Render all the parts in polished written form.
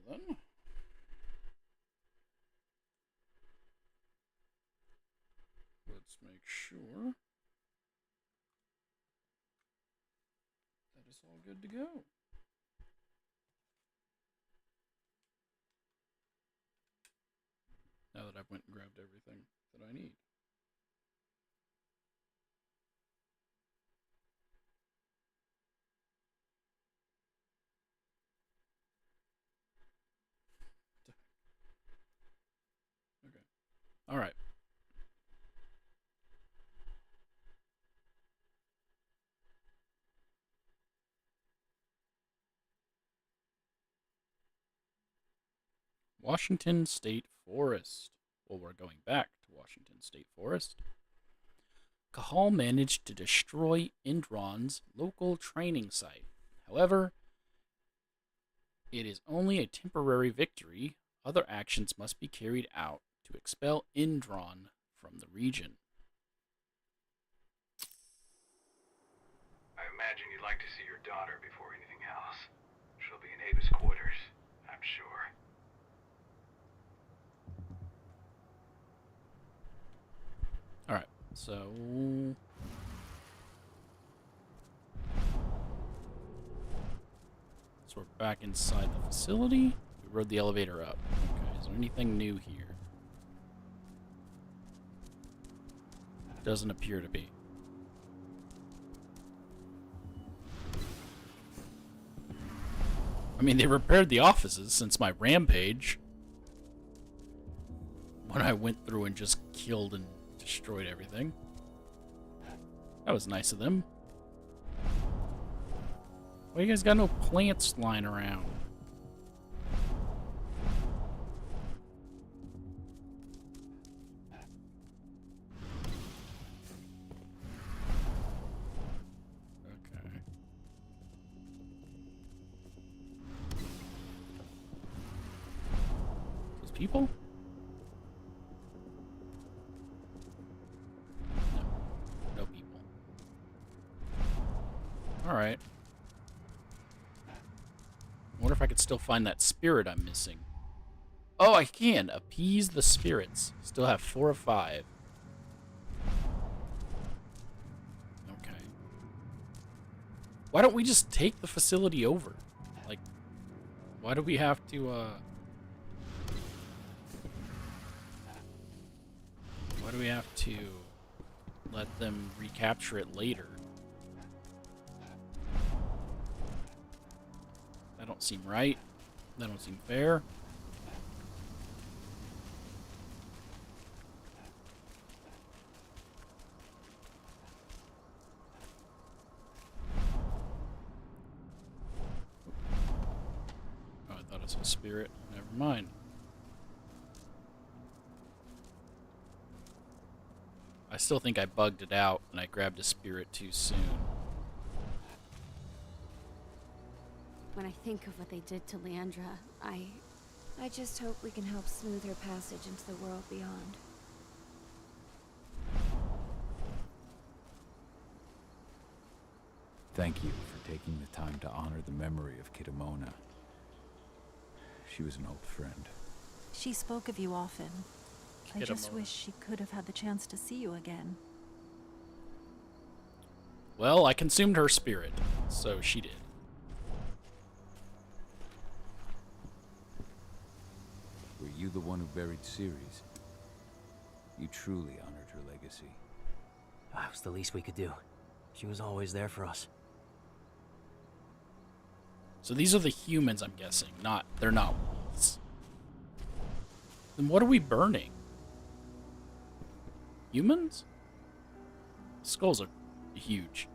Well then. Let's make sure that is all good to go. Now that I've went and grabbed everything that I need. Okay. All right. Washington State Forest. Well, we're going back to Washington State Forest. Cahal managed to destroy Indron's local training site. However, it is only a temporary victory. Other actions must be carried out to expel Indron from the region. I imagine you'd like to see your daughter before anything else. She'll be in Ava's quarters, I'm sure. Alright, so we're back inside the facility. We rode the elevator up. Okay, is there anything new here? Doesn't appear to be. I mean, they repaired the offices since my rampage. When I went through and just killed and destroyed everything. That was nice of them. Why you guys got no plants lying around? Okay. Those people? No. No people. Alright. I wonder if I could still find that spirit I'm missing. Oh, I can! Appease the spirits. Still have 4 of 5. Okay. Why don't we just take the facility over? Like, why do we have to, why do we have to let them recapture it later? That don't seem right. That don't seem fair. Oh, I thought it was a spirit. Never mind. I still think I bugged it out and I grabbed a spirit too soon. When I think of what they did to Leandra, I just hope we can help smooth her passage into the world beyond. Thank you for taking the time to honor the memory of Kitamona. She was an old friend. She spoke of you often. I just Kitamona. wish she could have had the chance to see you again. Well, I consumed her spirit, so she did. Were you the one who buried Ceres? You truly honored her legacy. That was the least we could do. She was always there for us. So these are the humans, I'm guessing. They're not wolves. Then what are we burning? Humans? Skulls are huge.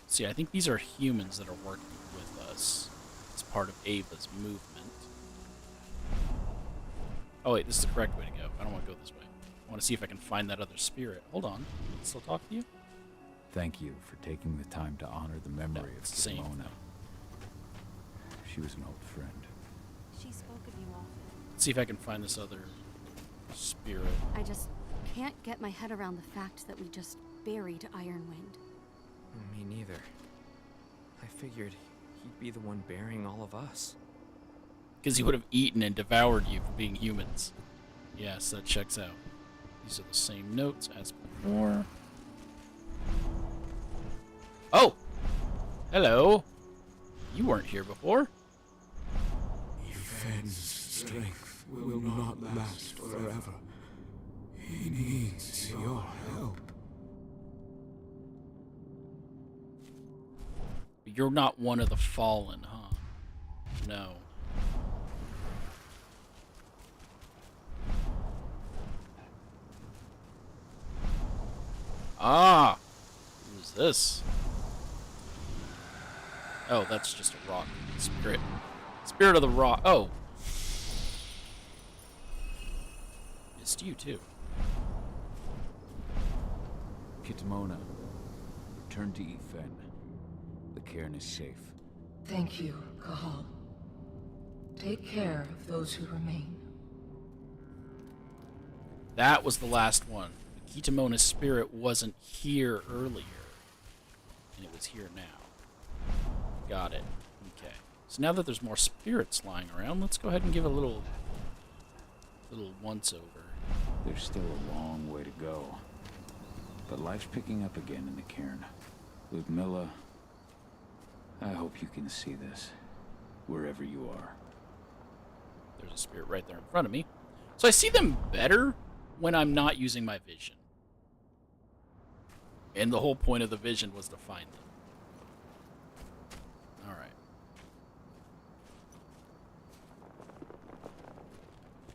See, I think these are humans that are working with us as part of Ava's movement. Oh wait, this is the correct way to go. I don't want to go this way. I want to see if I can find that other spirit. Hold on. Can I still talk to you? Thank you for taking the time to honor the memory of it's the same Kitamona. thing. She was an old friend. She spoke of you often. Let's see if I can find this other spirit. I just can't get my head around the fact that we just buried Ironwind. Me neither. I figured he'd be the one burying all of us. Because he would have eaten and devoured you for being humans. Yes, that checks out. These are the same notes as before. Oh! Hello! You weren't here before. Yifen's strength will not last forever. He needs your help. You're not one of the fallen, huh? No. Ah! Who's this? Oh, that's just a rock. Spirit. Spirit of the rock. Oh! Missed you, too. Kitamona, return to Yifen. The cairn is safe. Thank you, Cahal. Take care of those who remain. That was the last one. Kitamona's spirit wasn't here earlier. And it was here now. Got it. Okay. So now that there's more spirits lying around, let's go ahead and give a little once-over. There's still a long way to go. But life's picking up again in the cairn. Ludmilla, I hope you can see this, wherever you are. There's a spirit right there in front of me. So I see them better when I'm not using my vision. And the whole point of the vision was to find them. Alright.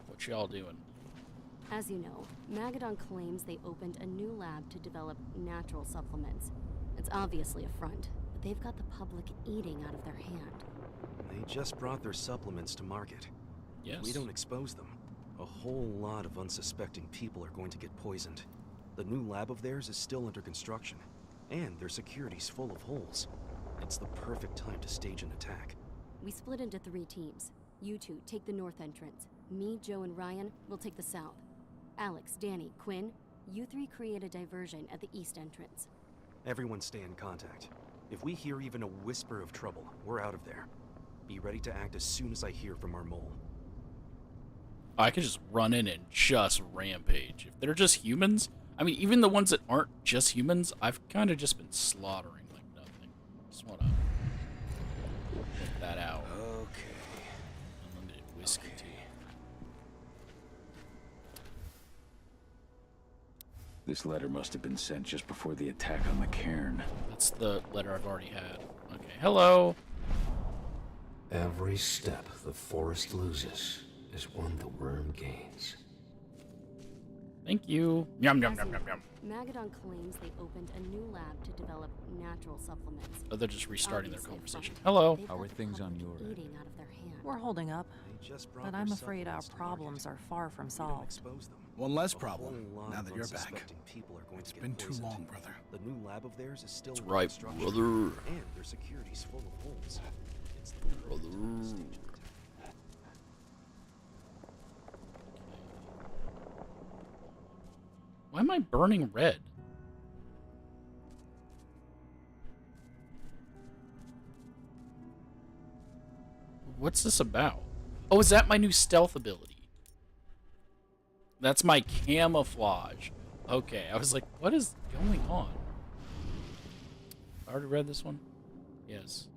What y'all doing? As you know, Magadon claims they opened a new lab to develop natural supplements. It's obviously a front, but they've got the public eating out of their hand. They just brought their supplements to market. Yes. If we don't expose them, a whole lot of unsuspecting people are going to get poisoned. The new lab of theirs is still under construction, and their security's full of holes. It's the perfect time to stage an attack. We split into 3 teams. You two take the north entrance. Me, Joe, and Ryan will take the south. Alex, Danny, Quinn, you 3 create a diversion at the east entrance. Everyone stay in contact. If we hear even a whisper of trouble, we're out of there. Be ready to act as soon as I hear from our mole. I could just run in and just rampage. If they're just humans, I mean, even the ones that aren't just humans, I've kind of just been slaughtering like nothing. Just want to get that out. Okay. Unlimited whiskey, too. This letter must have been sent just before the attack on the cairn. That's the letter I've already had. Okay, hello. Every step the forest loses is one the worm gains. Thank you. Yum, yum, As yum, you yum, know, yum. Magadon claims they opened a new lab to develop natural supplements. Oh, they're just restarting their Obviously a conversation. front. Hello. They've How got are the things on public your end? eating out of their hand. We're holding up, They just brought but their I'm afraid our supplements to problems market. are far from If we don't solved. expose them, One less a problem, whole lot now of that you're back. unsuspecting people are going It's to get been too poisoned. long, brother. The new lab of theirs is still That's under right, construction, brother. and their security's full of holes. It's the perfect time to stage an attack. Why am I burning red? What's this about? Oh, is that my new stealth ability? That's my camouflage. Okay, I was like, what is going on? I already read this one? Yes.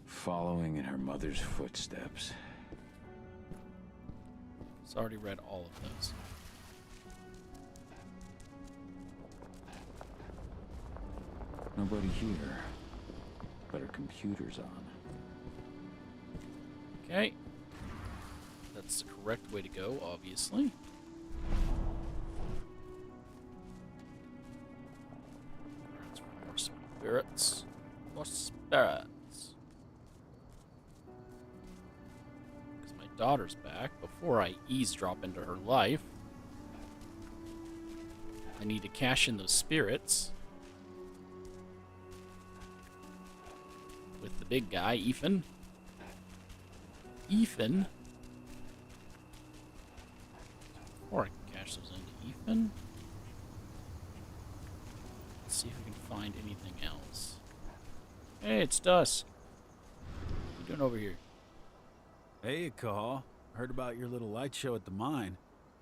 Following in her mother's footsteps. It's already read all of those. Nobody here, but her computer's on. Okay. That's the correct way to go, obviously. That's for more spirits. More spirits. Because my daughter's back. Before I eavesdrop into her life, I need to cash in those spirits. With the big guy, Ethan. Ethan. Before I can cash those into Ethan. Let's see if we can find anything else. Hey, it's Dust. What are you doing over here? Hey, Call. Heard about your little light show at the mine.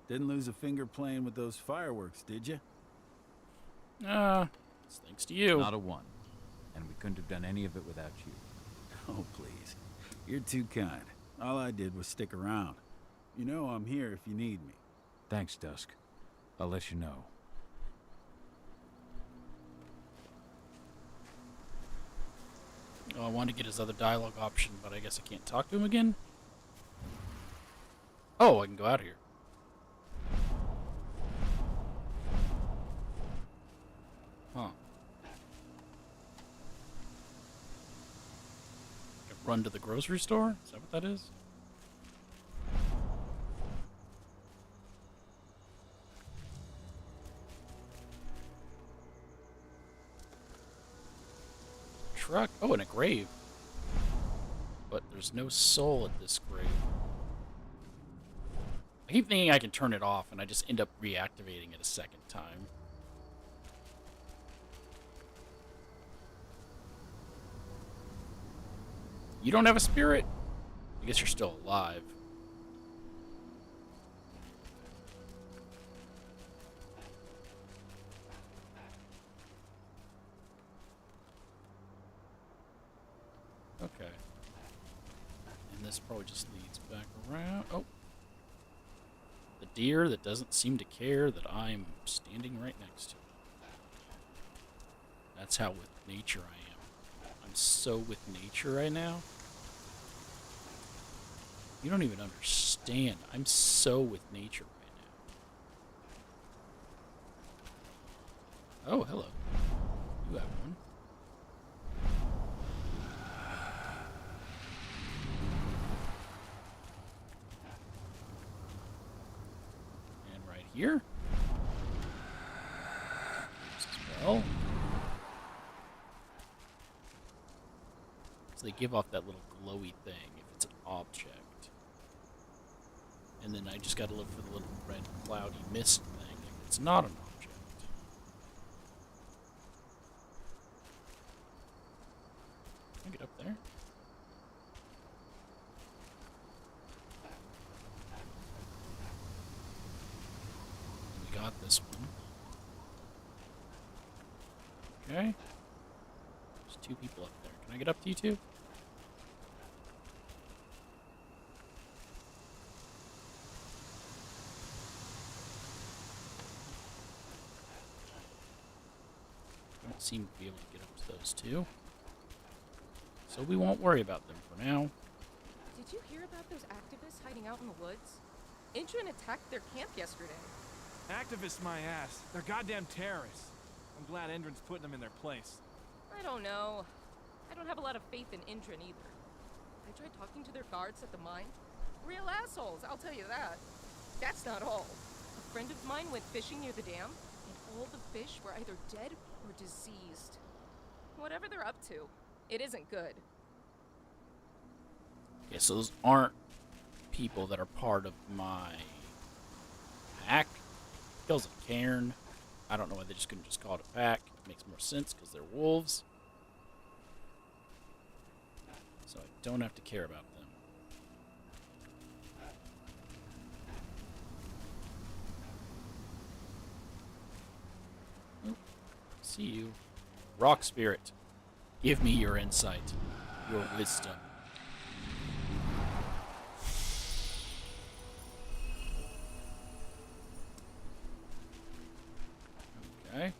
Didn't lose a finger playing with those fireworks, did you? It's thanks to you. Not a one. And we couldn't have done any of it without you. Oh, please. You're too kind. All I did was stick around. You know I'm here if you need me. Thanks, Dusk. I'll let you know. Oh, I wanted to get his other dialogue option, but I guess I can't talk to him again? Oh, I can go out here. Huh. Run to the grocery store? Is that what that is? Truck. Oh, and a grave. But there's no soul at this grave. I keep thinking I can turn it off, and I just end up reactivating it a second time. You don't have a spirit? I guess you're still alive. Okay. And this probably just leads back around. Oh. The deer that doesn't seem to care that I'm standing right next to. That's how with nature I am. I'm so with nature right now. You don't even understand. I'm so with nature right now. Oh, hello. You have one. And right here. As well. So they give off that little glowy thing if it's an object. And then I just gotta look for the little red cloudy mist thing if it's not an object. Can I get up there? We got this one. Okay. There's two people up there. Can I get up to you two? Don't seem to be able to get up to those two. So we won't worry about them for now. Did you hear about those activists hiding out in the woods? Intron attacked their camp yesterday. Activists, my ass. They're goddamn terrorists. I'm glad Endron's putting them in their place. I don't know. I don't have a lot of faith in Intron either. I tried talking to their guards at the mine. Real assholes, I'll tell you that. That's not all. A friend of mine went fishing near the dam, and all the fish were either dead or diseased. Whatever they're up to, it isn't good. Okay, so those aren't people that are part of my pack. Kills a cairn. I don't know why they just couldn't just call it a pack. It makes more sense because they're wolves. So I don't have to care about them. Oh, see you. Rock Spirit, give me your insight, your wisdom. Okay.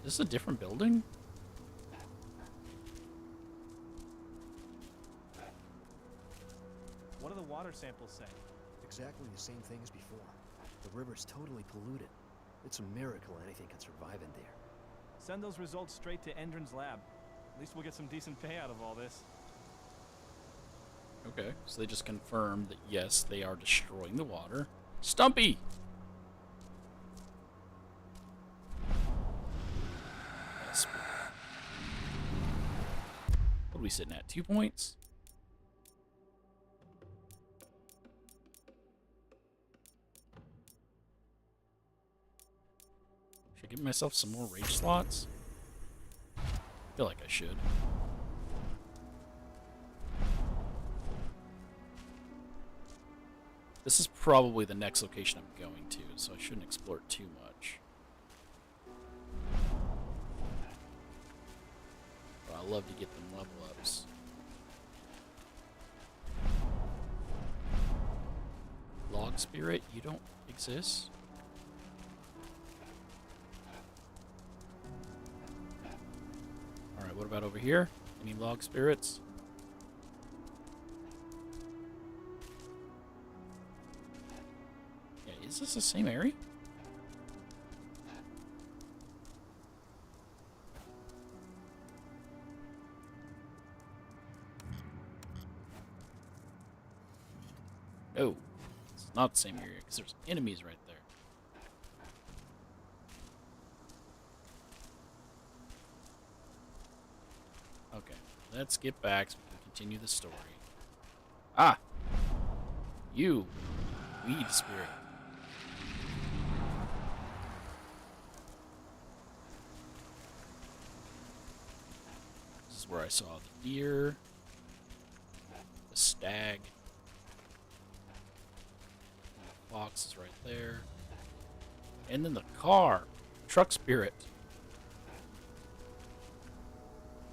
Is this a different building? What do the water samples say? Exactly the same thing as before. The river's totally polluted. It's a miracle anything can survive in there. Send those results straight to Endron's lab. At least we'll get some decent pay out of all this. Okay, so they just confirmed that yes, they are destroying the water. Stumpy! What are we sitting at? 2 points? Should I give myself some more rage slots? I feel like I should. This is probably the next location I'm going to, so I shouldn't explore it too much. But I love to get them level ups. Log Spirit, you don't exist? Alright, what about over here? Any Log Spirits? Yeah, is this the same area? No, it's not the same area because there's enemies right there. Okay, let's get back so we can continue the story. Ah! You! Weed spirit. This is where I saw the deer, the stag, and the fox is right there, and then the car, truck spirit.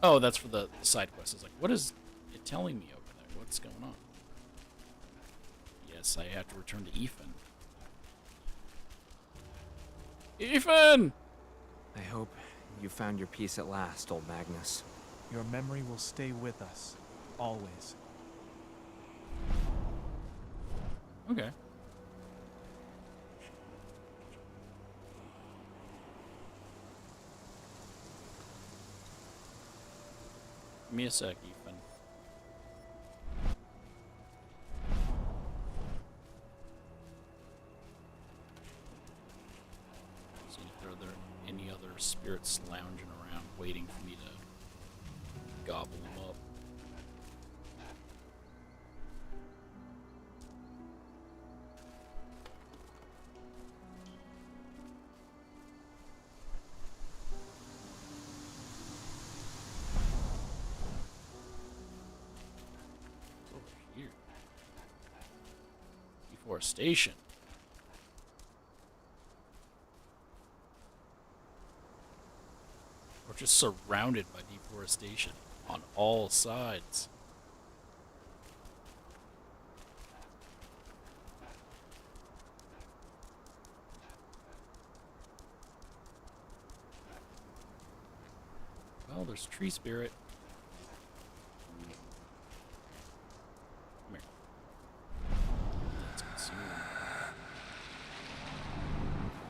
Oh, that's for the side quest. I was like, what is it telling me over there? What's going on? Yes, I have to return to Ethan. Ethan! I hope you found your peace at last, old Magnus. Your memory will stay with us, always. Okay. Give me a sec, Ethan. See if there are any other spirits lounging around waiting for me to gobble them up. Here. Deforestation. We're just surrounded by deforestation on all sides. Well, there's tree spirit. Come here. Let's consume.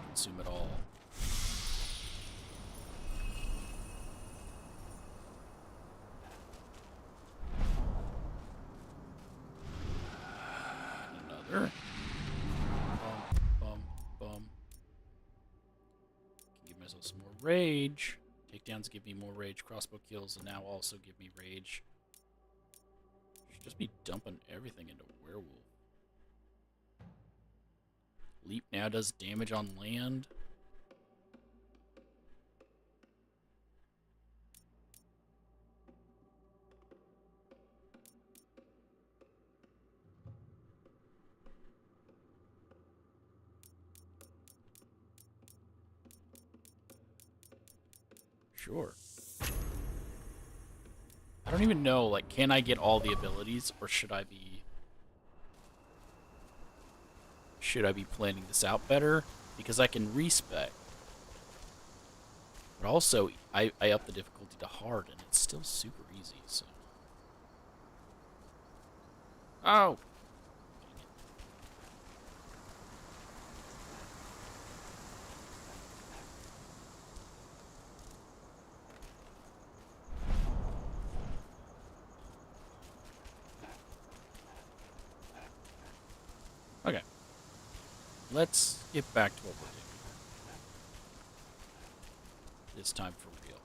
Consume it all. Another. Bum, bum, bum. Can give myself some more rage. Takedowns give me more rage. Crossbow kills and now also give me rage. Should just be dumping everything into Werewolf. Leap now does damage on land. Sure. I don't even know, like, can I get all the abilities, or should I be planning this out better? Because I can respec. But also, I up the difficulty to hard, and it's still super easy, so. Oh! Okay. Let's get back to what we're doing. This time for real.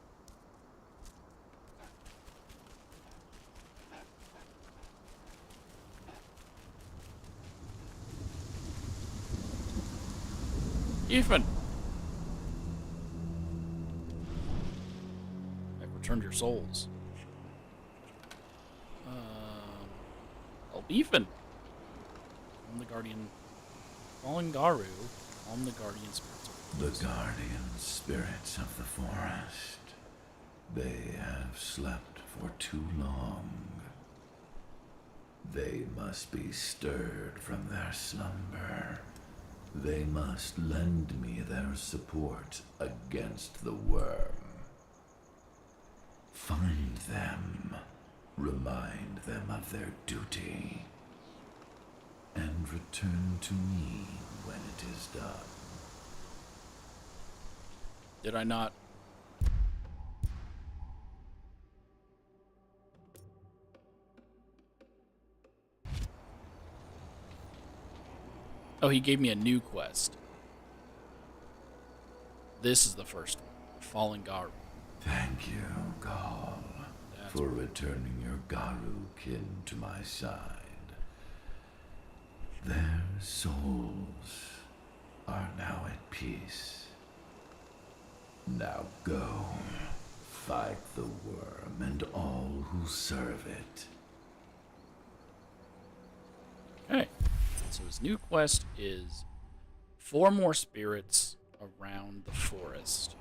Ethan! returned your souls. Elbeefin. I'm the guardian. Fallen Garu. I'm the guardian spirits of The guardian spirits of the forest. They have slept for too long. They must be stirred from their slumber. They must lend me their support against the worm. Find them, remind them of their duty, and return to me when it is done. Did I not? Oh, he gave me a new quest. This is the first one. Fallen Garu. Thank you, Gal, for returning your Garu kin to my side. Their souls are now at peace. Now go, fight the worm and all who serve it. Okay. So his new quest is 4 more spirits around the forest.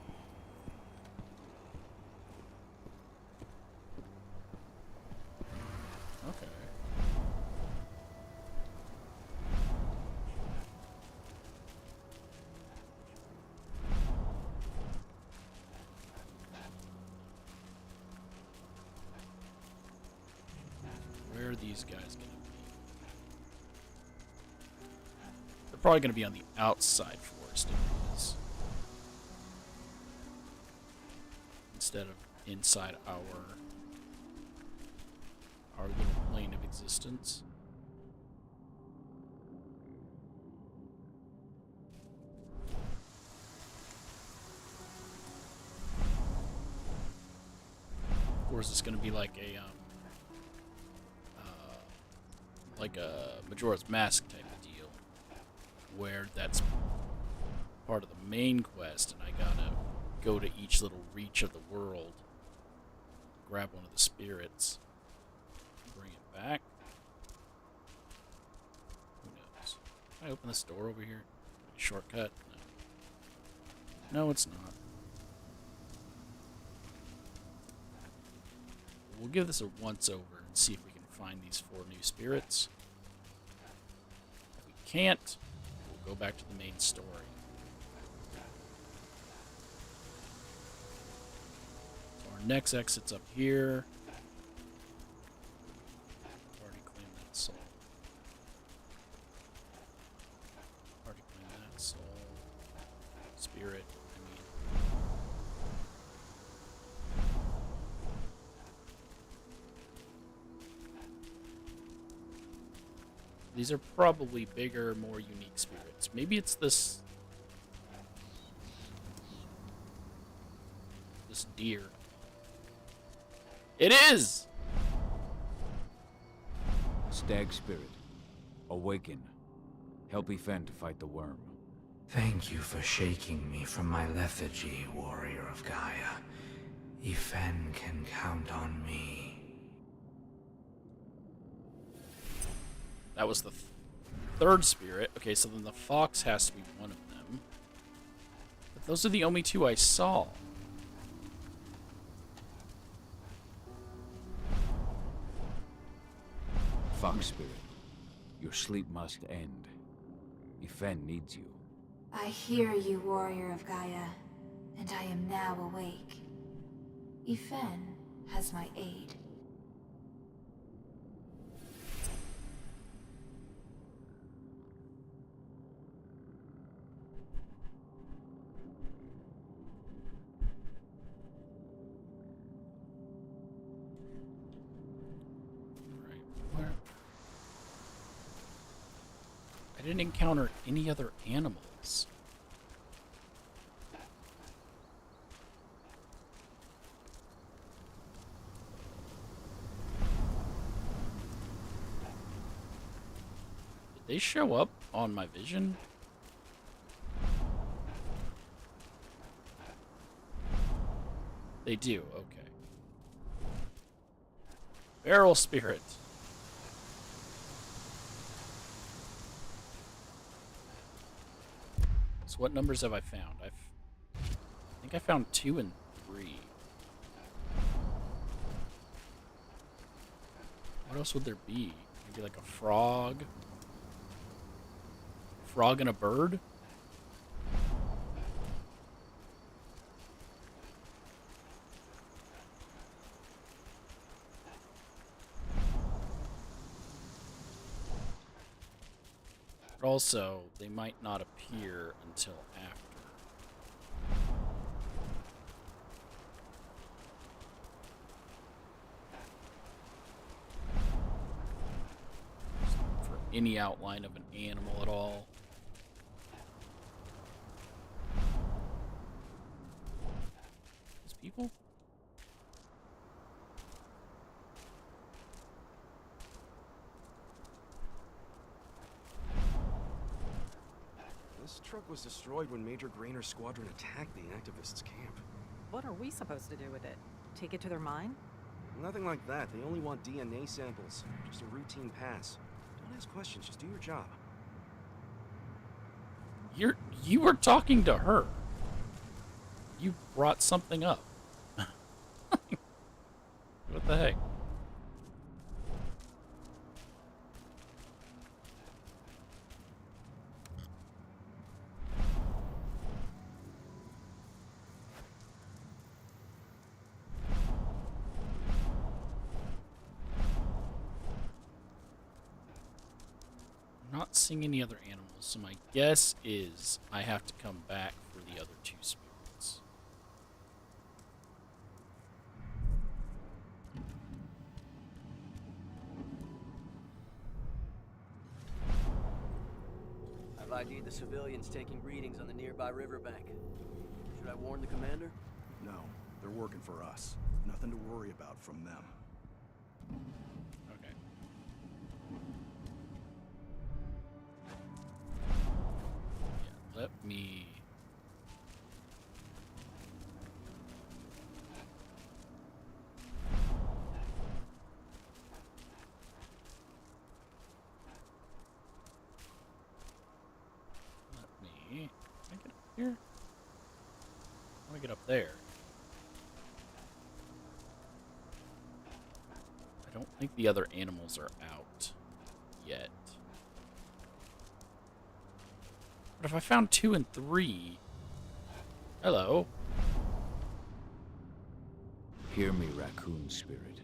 Okay. Where are these guys going to be? They're probably going to be on the outside forest areas instead of inside our little plane of existence. Of course, it's going to be like a Majora's Mask type of deal, where that's part of the main quest, and I gotta go to each little reach of the world, grab one of the spirits, bring it back. Who knows? Can I open this door over here? Shortcut? No. No, it's not. We'll give this a once over and see if we can find these 4 new spirits. If we can't, we'll go back to the main story. So our next exit's up here. Already claimed that soul. Already claimed that soul. Spirit, I mean. These are probably bigger, more unique spirits. Maybe it's this deer. It is! Stag spirit, awaken. Help Efen to fight the worm. Thank you for shaking me from my lethargy, warrior of Gaia. Efen can count on me. That was the 3rd spirit. Okay, so then the fox has to be one of them. But those are the only 2 I saw. Fox spirit, your sleep must end. Efen needs you. I hear you, warrior of Gaia, and I am now awake. Efen has my aid. I didn't encounter any other animals. Did they show up on my vision? They do, okay. Feral spirit. So what numbers have I found? I think I found 2 and 3. What else would there be? Maybe like a frog? Frog and a bird? But also, they might not appear until after. For any outline of an animal at all. These people? This truck was destroyed when Major Grainer's squadron attacked the activists' camp. What are we supposed to do with it? Take it to their mine? Nothing like that. They only want DNA samples. Just a routine pass. Don't ask questions, just do your job. You were talking to her. You brought something up. What the heck? I'm not seeing any other animals, so my guess is I have to come back for the other 2 spirits. I've ID'd the civilians taking readings on the nearby riverbank. Should I warn the commander? No, they're working for us. Nothing to worry about from them. Okay. Yeah, let me... Can I get up here? I want to get up there. I don't think the other animals are out yet. But if I found 2 and 3... Hello. Hear me, raccoon spirit.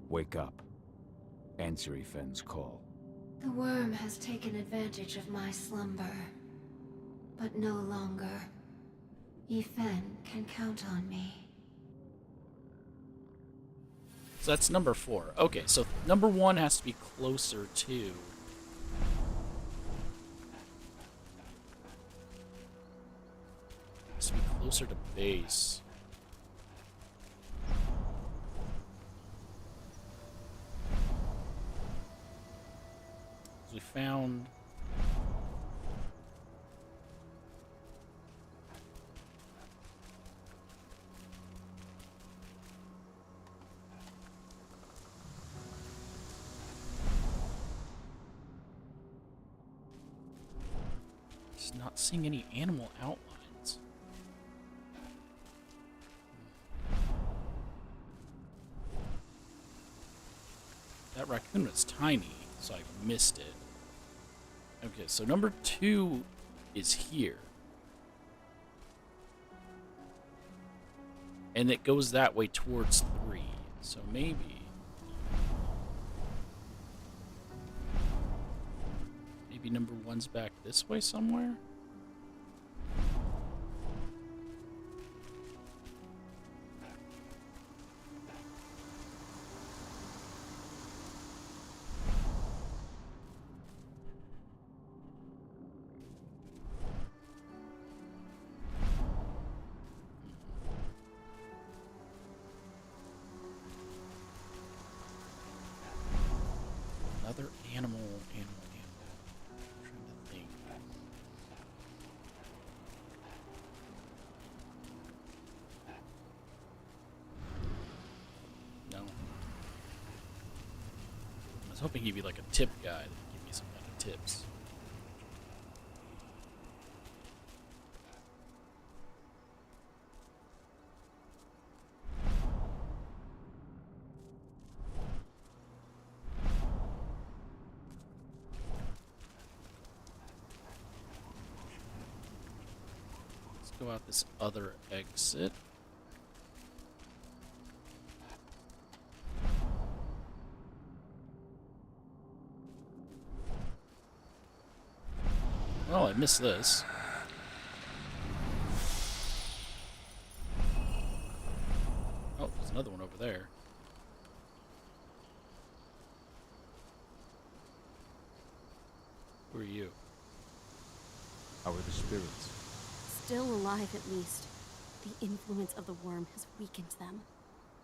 Wake up. Answer Ifen's call. The worm has taken advantage of my slumber. But no longer. Ifen can count on me. So that's number 4. Okay, so number 1 has to be closer to... Has to be closer to base. We found... Just not seeing any animal outlines. That raccoon was tiny, so I missed it. Okay, so number 2 is here. And it goes that way towards 3. So maybe... Maybe number 1's back this way somewhere? Another animal. I'm trying to think. No. was hoping he'd be like a tip guy that would give me some kind of tips. Let's go out this other exit. Oh, I missed this. Oh, there's another one over there. Who are you? How are the spirits? Still alive, at least. The influence of the worm has weakened them.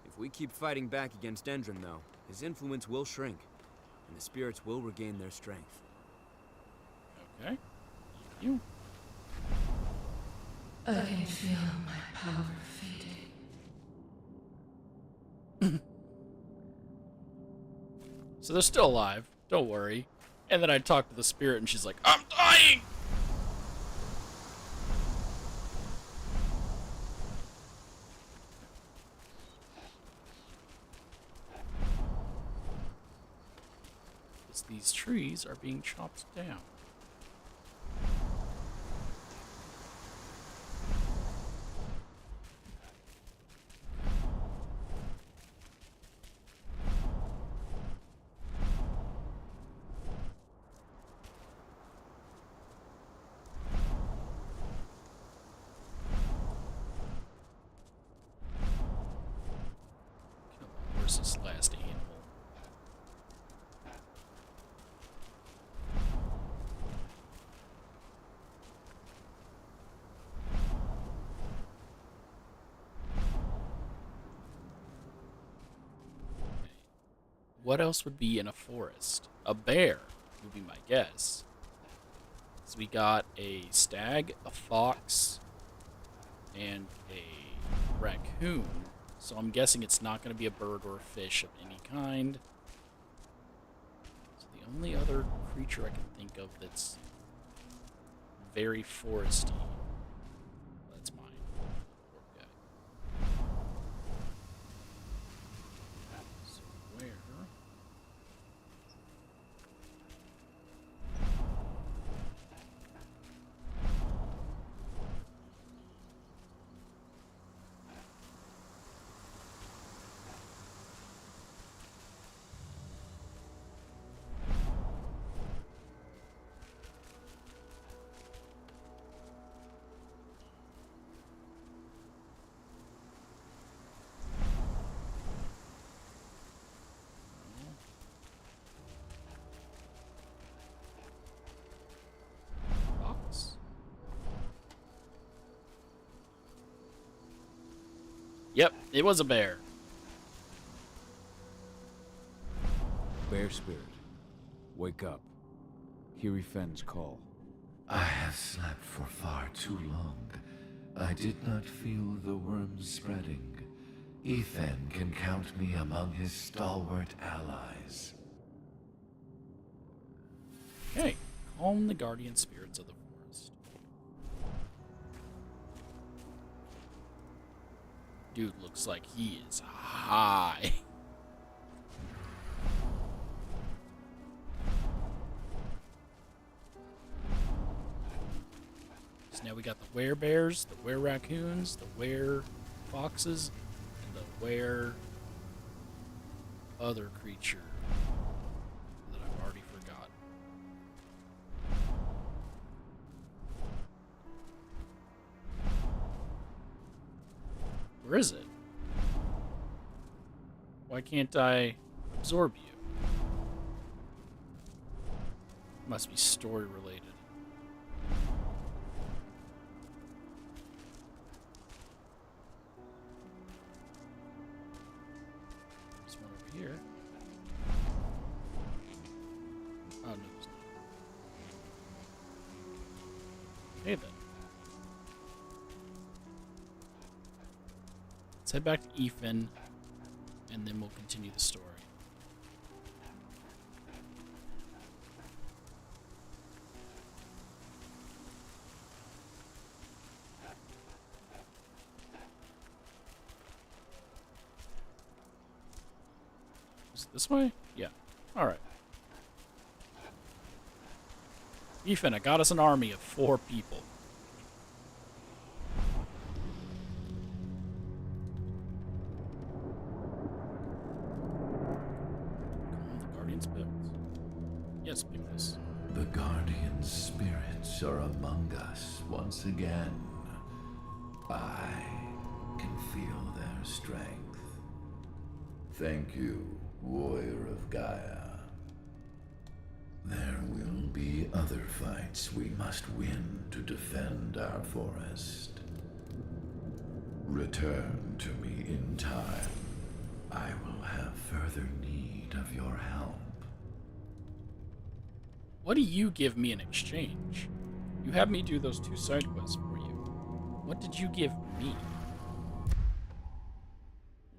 If we keep fighting back against Endron, though, his influence will shrink, and the spirits will regain their strength. Okay. You. I can feel my power fading. So they're still alive. Don't worry. And then I talk to the spirit and she's like, I'm dying! Because these trees are being chopped down. Where's this last animal? What else would be in a forest? A bear would be my guess. So we got a stag, a fox, and a raccoon. So I'm guessing it's not going to be a bird or a fish of any kind. So the only other creature I can think of that's very foresty. That's mine. Poor guy. So where? Yep, it was a bear. Bear spirit, wake up. Hear Ifen's call. I have slept for far too long. I did not feel the worms spreading. Ethan can count me among his stalwart allies. Okay, calm the guardian spirits of the forest. Dude looks like he is high. So now we got the werebears, the were-raccoons, the were-foxes, and the were-other creature that I've already forgotten. Where is it? Why can't I absorb you? Must be story related. There's one over here. Oh, no, there's not. Okay, then. Let's head back to Ethan, and then we'll continue the story. Is it this way? Yeah. Alright. Ethan, I got us an army of 4 people. The Guardian Spirits. Yes, Pickles. The Guardian Spirits are among us once again. I can feel their strength. Thank you, Warrior of Gaia. There will be other fights we must win to defend our forest. Return to me in time. I will have further need of your help. What do you give me in exchange? You had me do those 2 side quests for you. What did you give me?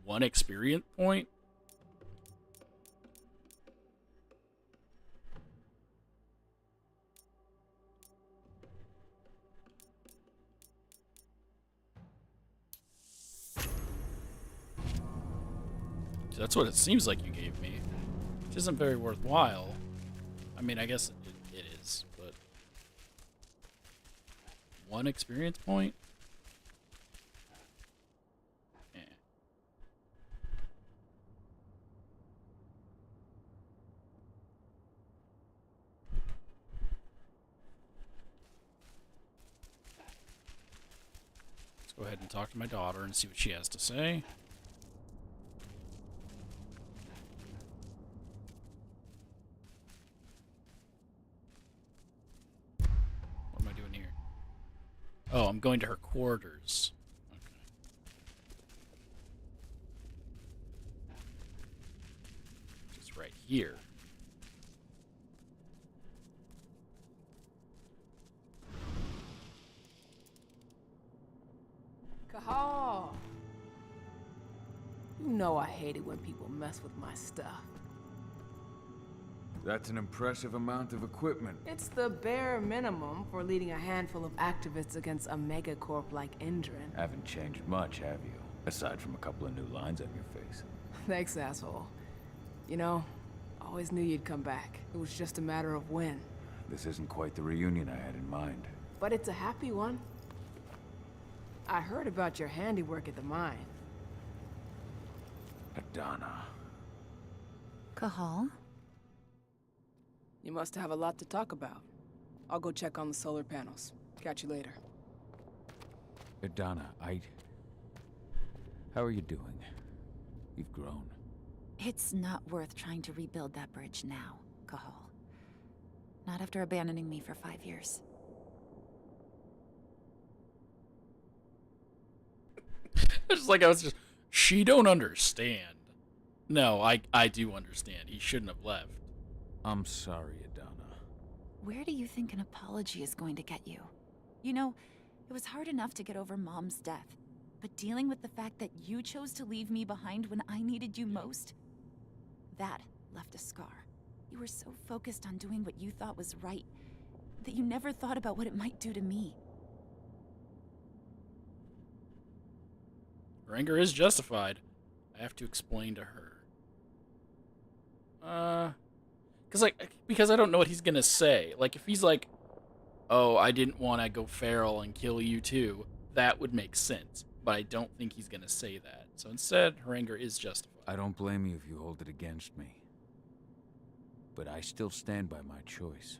1 experience point? That's what it seems like you gave me, which isn't very worthwhile. I mean, I guess it is, but 1 experience point? Eh. Let's go ahead and talk to my daughter and see what she has to say. Oh, I'm going to her quarters. Okay. Just right here. Cahal! You know I hate it when people mess with my stuff. That's an impressive amount of equipment. It's the bare minimum for leading a handful of activists against a megacorp like Endrin. Haven't changed much, have you? Aside from a couple of new lines on your face. Thanks, asshole. You know, always knew you'd come back. It was just a matter of when. This isn't quite the reunion I had in mind. But it's a happy one. I heard about your handiwork at the mine. Adana. Cahal? You must have a lot to talk about. I'll go check on the solar panels. Catch you later. Adana, how are you doing? You've grown. It's not worth trying to rebuild that bridge now, Cahal. Not after abandoning me for 5 years. She don't understand. No, I do understand. He shouldn't have left. I'm sorry, Adana. Where do you think an apology is going to get you? You know, it was hard enough to get over Mom's death, but dealing with the fact that you chose to leave me behind when I needed you most, that left a scar. You were so focused on doing what you thought was right that you never thought about what it might do to me. Her anger is justified. I have to explain to her. Because I don't know what he's gonna say. Like, if he's like, oh, I didn't want to go feral and kill you too, that would make sense. But I don't think he's gonna say that. So instead, her anger is justified. I don't blame you if you hold it against me. But I still stand by my choice.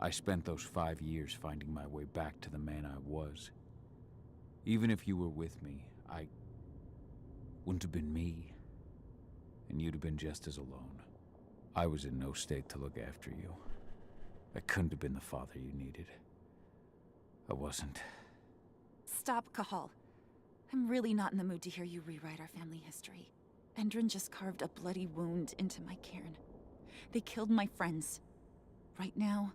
I spent those 5 years finding my way back to the man I was. Even if you were with me, I wouldn't have been me. And you'd have been just as alone. I was in no state to look after you. I couldn't have been the father you needed. I wasn't. Stop, Cahal. I'm really not in the mood to hear you rewrite our family history. Endrin just carved a bloody wound into my cairn. They killed my friends. Right now,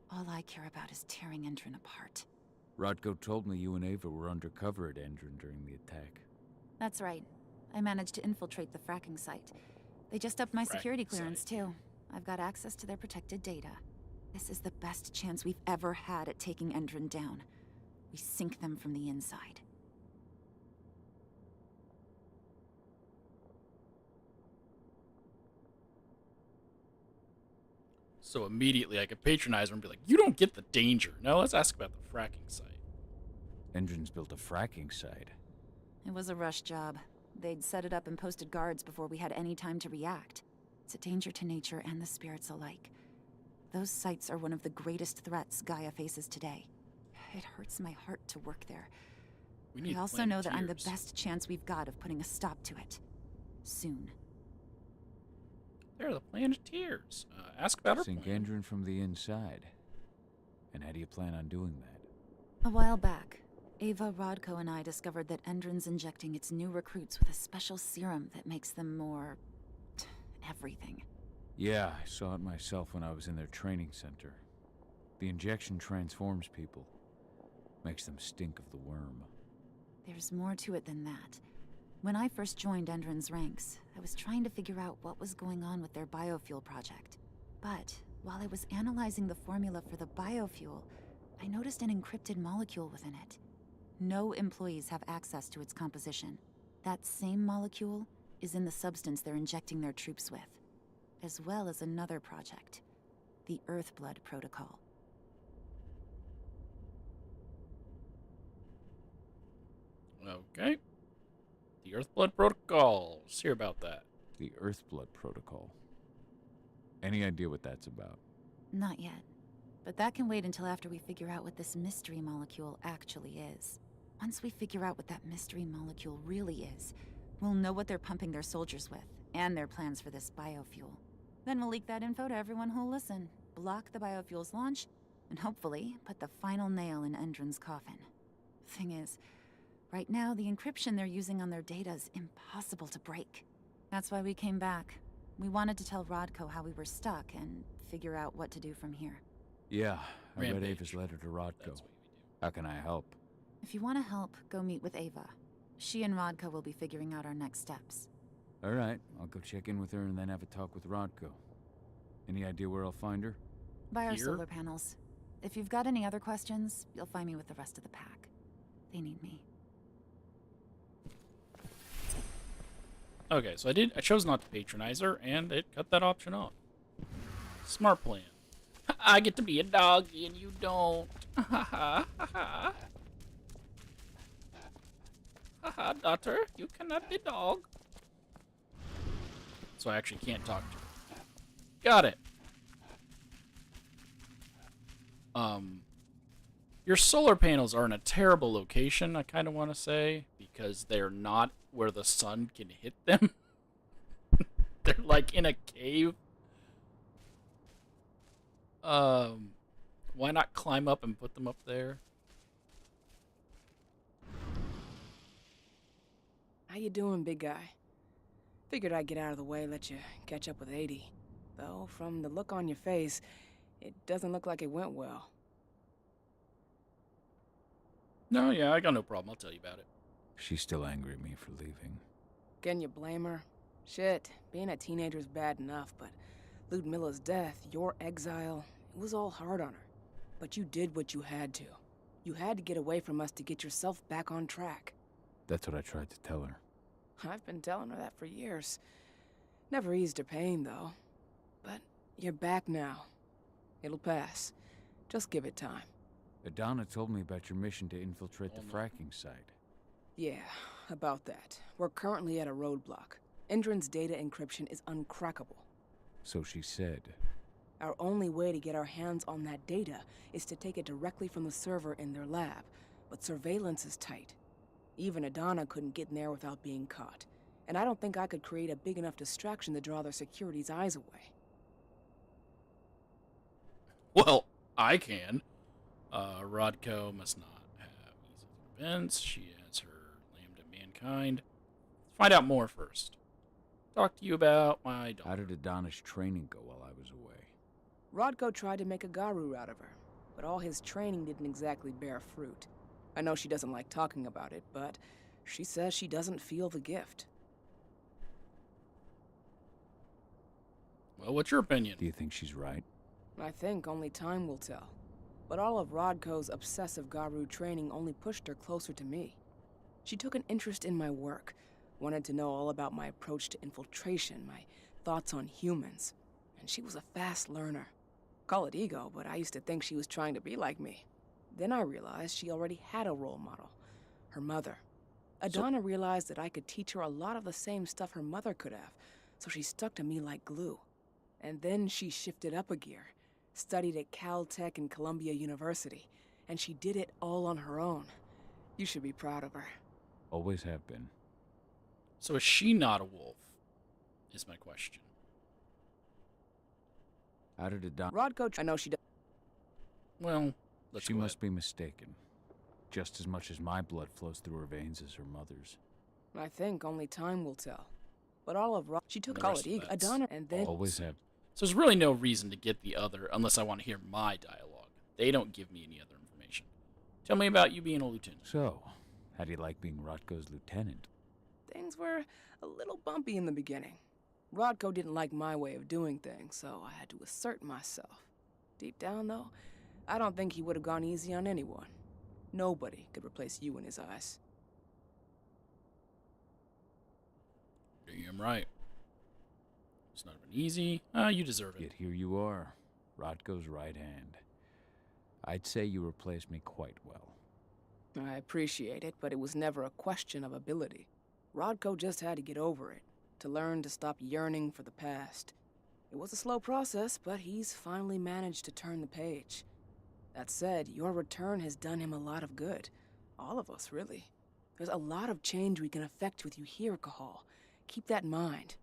all I care about is tearing Endrin apart. Rodko told me you and Ava were undercover at Endrin during the attack. That's right. I managed to infiltrate the fracking site. They just upped my security clearance, too. I've got access to their protected data. This is the best chance we've ever had at taking Endrin down. We sink them from the inside. So immediately I could patronize her and be like, you don't get the danger. Now let's ask about the fracking site. Endron's built a fracking site. It was a rush job. They'd set it up and posted guards before we had any time to react. It's a danger to nature and the spirits alike. Those sites are one of the greatest threats Gaia faces today. It hurts my heart to work there. I also know that I'm the best chance we've got of putting a stop to it. Soon. They're the Planeteers. Ask about her Sink plan. Endron from the inside. And how do you plan on doing that? A while back, Ava, Rodko, and I discovered that Endron's injecting its new recruits with a special serum that makes them more... everything. Yeah, I saw it myself when I was in their training center. The injection transforms people. Makes them stink of the worm. There's more to it than that. When I first joined Endron's ranks, I was trying to figure out what was going on with their biofuel project. But while I was analyzing the formula for the biofuel, I noticed an encrypted molecule within it. No employees have access to its composition. That same molecule is in the substance they're injecting their troops with, as well as another project, the Earthblood Protocol. Okay. The Earthblood Protocol. Let's hear about that. The Earthblood Protocol. Any idea what that's about? Not yet. But that can wait until after we figure out what this mystery molecule actually is. Once we figure out what that mystery molecule really is, we'll know what they're pumping their soldiers with, and their plans for this biofuel. Then we'll leak that info to everyone who'll listen, block the biofuel's launch, and hopefully put the final nail in Endron's coffin. Thing is, right now the encryption they're using on their data's impossible to break. That's why we came back. We wanted to tell Rodko how we were stuck and figure out what to do from here. Yeah, I read Rampage. Ava's letter to Rodko. How can I help? If you want to help, go meet with Ava. She and Rodko will be figuring out our next steps. All right, I'll go check in with her and then have a talk with Rodko. Any idea where I'll find her? By our Here? solar panels. If you've got any other questions, you'll find me with the rest of the pack. They need me. Okay, so I chose not to patronize her, and it cut that option off. Smart plan. I get to be a doggy and you don't. Ha ha ha ha. Haha, daughter, you cannot be dog. So I actually can't talk to her. Got it. Your solar panels are in a terrible location, I kind of want to say, because they're not where the sun can hit them. They're like in a cave. Why not climb up and put them up there? How you doing, big guy? Figured I'd get out of the way, let you catch up with 80. Though, from the look on your face, it doesn't look like it went well. No, yeah, I got no problem. I'll tell you about it. She's still angry at me for leaving. Can you blame her? Shit, being a teenager's bad enough, but Ludmilla's death, your exile, it was all hard on her. But you did what you had to. You had to get away from us to get yourself back on track. That's what I tried to tell her. I've been telling her that for years. Never eased her pain, though. But you're back now. It'll pass. Just give it time. Adana told me about your mission to infiltrate the fracking site. Yeah, about that. We're currently at a roadblock. Endron's data encryption is uncrackable. So she said. Our only way to get our hands on that data is to take it directly from the server in their lab. But surveillance is tight. Even Adana couldn't get in there without being caught. And I don't think I could create a big enough distraction to draw their security's eyes away. Well, I can. Rodko must not have easy events. She has her lambda mankind. Let's find out more first. Talk to you about my daughter. How did Adana's training go while I was away? Rodko tried to make a Garu out of her, but all his training didn't exactly bear fruit. I know she doesn't like talking about it, but she says she doesn't feel the gift. Well, what's your opinion? Do you think she's right? I think only time will tell. But all of Rodko's obsessive Garu training only pushed her closer to me. She took an interest in my work, wanted to know all about my approach to infiltration, my thoughts on humans, and she was a fast learner. Call it ego, but I used to think she was trying to be like me. Then I realized she already had a role model. Her mother. Adana realized that I could teach her a lot of the same stuff her mother could have, so she stuck to me like glue. And then she shifted up a gear, studied at Caltech and Columbia University, and she did it all on her own. You should be proud of her. Always have been. So is she not a wolf? Is my question. How did Adana... Rodko, I know she does. Well, she must be mistaken. Just as much as my blood flows through her veins as her mother's. I think only time will tell. But all of she took Call it ego, Adana, and then... Always have. So there's really no reason to get the other unless I want to hear my dialogue. They don't give me any other information. Tell me about you being a lieutenant. So, how do you like being Rotko's lieutenant? Things were a little bumpy in the beginning. Rodko didn't like my way of doing things, so I had to assert myself. Deep down, though, I don't think he would have gone easy on anyone. Nobody could replace you in his eyes. Damn right. It's not been easy. You deserve it. Yet here you are, Rotko's right hand. I'd say you replaced me quite well. I appreciate it, but it was never a question of ability. Rodko just had to get over it, to learn to stop yearning for the past. It was a slow process, but he's finally managed to turn the page. That said, your return has done him a lot of good. All of us, really. There's a lot of change we can effect with you here, Cahal. Keep that in mind.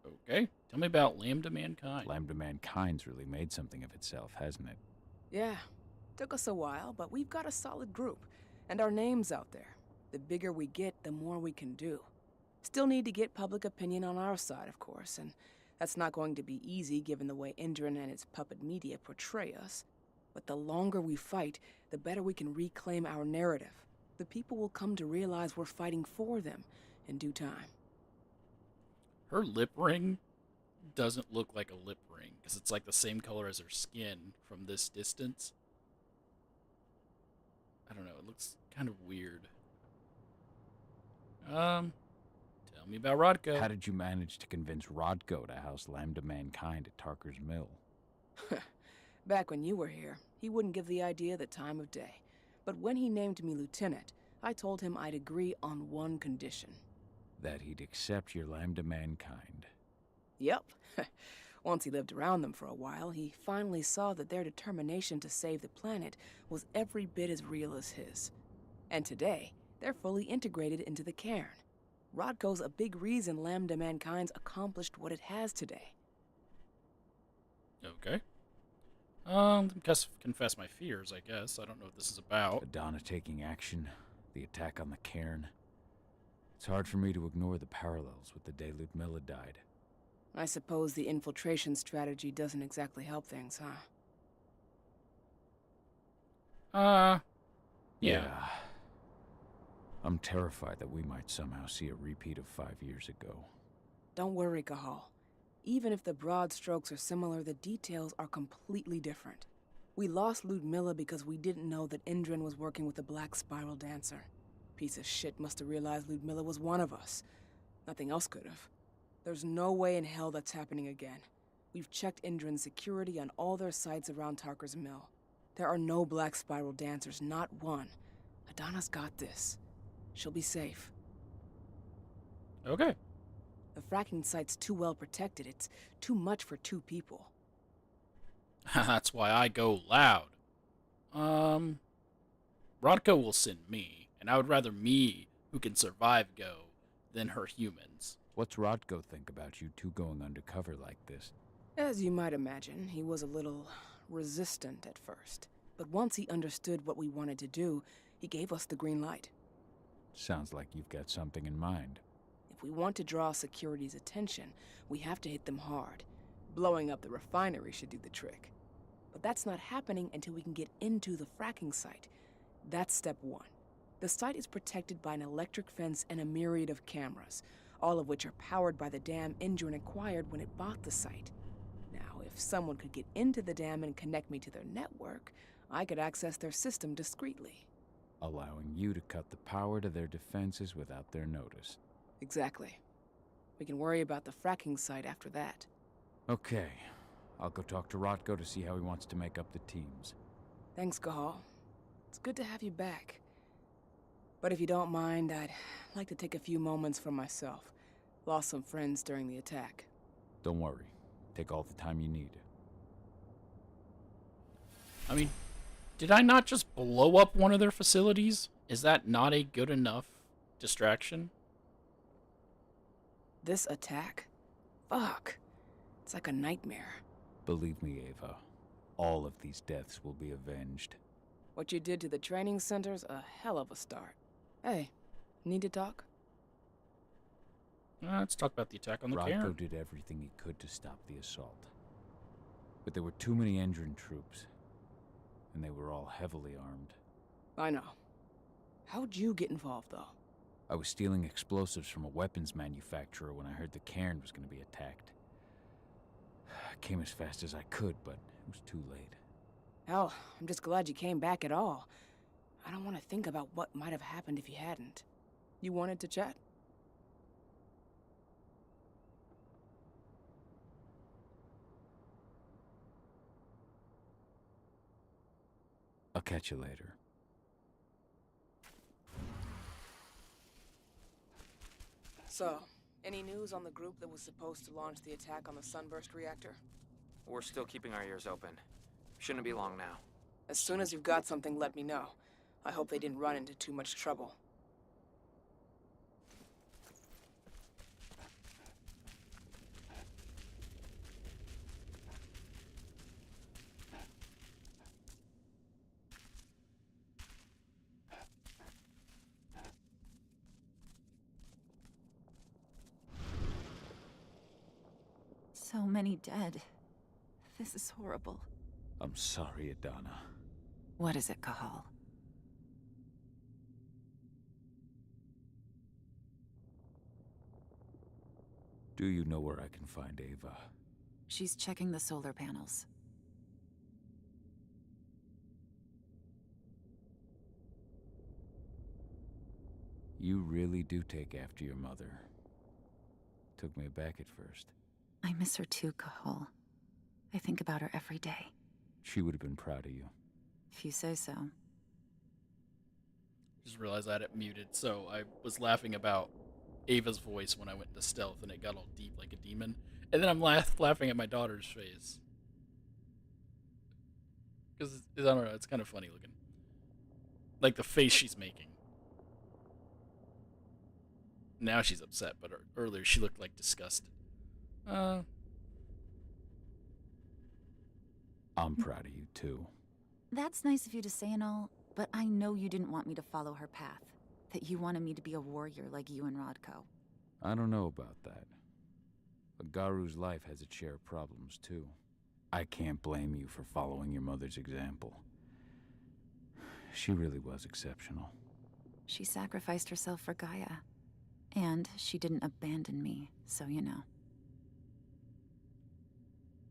Okay. Tell me about Lambda Mankind. Lambda Mankind's really made something of itself, hasn't it? Yeah. Took us a while, but we've got a solid group. And our name's out there. The bigger we get, the more we can do. Still need to get public opinion on our side, of course, and that's not going to be easy given the way Indran and its puppet media portray us. But the longer we fight, the better we can reclaim our narrative. The people will come to realize we're fighting for them in due time. Her lip ring doesn't look like a lip ring, because it's like the same color as her skin from this distance. I don't know, it looks kind of weird. Tell me about Rodko. How did you manage to convince Rodko to house Lambda Mankind at Tarker's Mill? Back when you were here, he wouldn't give the idea the time of day. But when he named me lieutenant, I told him I'd agree on one condition. That he'd accept your Lambda Mankind. Yep. Once he lived around them for a while, he finally saw that their determination to save the planet was every bit as real as his. And today, they're fully integrated into the cairn. Rodko's a big reason Lambda Mankind's accomplished what it has today. Okay. Confess my fears, I guess. I don't know what this is about. Adana taking action, the attack on the cairn. It's hard for me to ignore the parallels with the day Ludmilla died. I suppose the infiltration strategy doesn't exactly help things, huh? Yeah. I'm terrified that we might somehow see a repeat of 5 years ago. Don't worry, Cahal. Even if the broad strokes are similar, the details are completely different. We lost Ludmilla because we didn't know that Indran was working with the Black Spiral Dancer. Piece of shit must have realized Ludmilla was one of us. Nothing else could have. There's no way in hell that's happening again. We've checked Indran's security on all their sites around Tarker's Mill. There are no Black Spiral Dancers, not one. Adana's got this. She'll be safe. Okay. The fracking site's too well protected. It's too much for 2 people. That's why I go loud. Rodko will send me, and I would rather me, who can survive, go, than her humans. What's Rodko think about you two going undercover like this? As you might imagine, he was a little resistant at first. But once he understood what we wanted to do, he gave us the green light. Sounds like you've got something in mind. If we want to draw security's attention, we have to hit them hard. Blowing up the refinery should do the trick. But that's not happening until we can get into the fracking site. That's step 1. The site is protected by an electric fence and a myriad of cameras, all of which are powered by the dam Indran acquired when it bought the site. Now, if someone could get into the dam and connect me to their network, I could access their system discreetly. Allowing you to cut the power to their defenses without their notice. Exactly. We can worry about the fracking site after that. Okay. I'll go talk to Rotko to see how he wants to make up the teams. Thanks, Cahal. It's good to have you back. But if you don't mind, I'd like to take a few moments for myself. Lost some friends during the attack. Don't worry. Take all the time you need. I mean, did I not just blow up one of their facilities? Is that not a good enough distraction? This attack? Fuck. It's like a nightmare. Believe me, Ava, all of these deaths will be avenged. What you did to the training center's a hell of a start. Hey, need to talk? Let's talk about the attack on the cairn. Rotko did everything he could to stop the assault. But there were too many Endron troops, and they were all heavily armed. I know. How'd you get involved, though? I was stealing explosives from a weapons manufacturer when I heard the cairn was going to be attacked. I came as fast as I could, but it was too late. Hell, I'm just glad you came back at all. I don't want to think about what might have happened if you hadn't. You wanted to chat? I'll catch you later. So, any news on the group that was supposed to launch the attack on the Sunburst reactor? We're still keeping our ears open. Shouldn't be long now. As soon as you've got something, let me know. I hope they didn't run into too much trouble. So many dead. This is horrible. I'm sorry, Adana. What is it, Cahal? Do you know where I can find Ava? She's checking the solar panels. You really do take after your mother. Took me aback at first. I miss her too, Cahal. I think about her every day. She would have been proud of you. If you say so. Just realized I had it muted, so I was laughing about Ava's voice when I went into stealth, and it got all deep like a demon. And then I'm laughing at my daughter's face. Because, I don't know, it's kind of funny looking. Like the face she's making. Now she's upset, but earlier she looked like disgusted. I'm proud of you, too. That's nice of you to say and all, but I know you didn't want me to follow her path. That you wanted me to be a warrior like you and Rodko. I don't know about that. A Garu's life has its share of problems, too. I can't blame you for following your mother's example. She really was exceptional. She sacrificed herself for Gaia. And she didn't abandon me, so you know.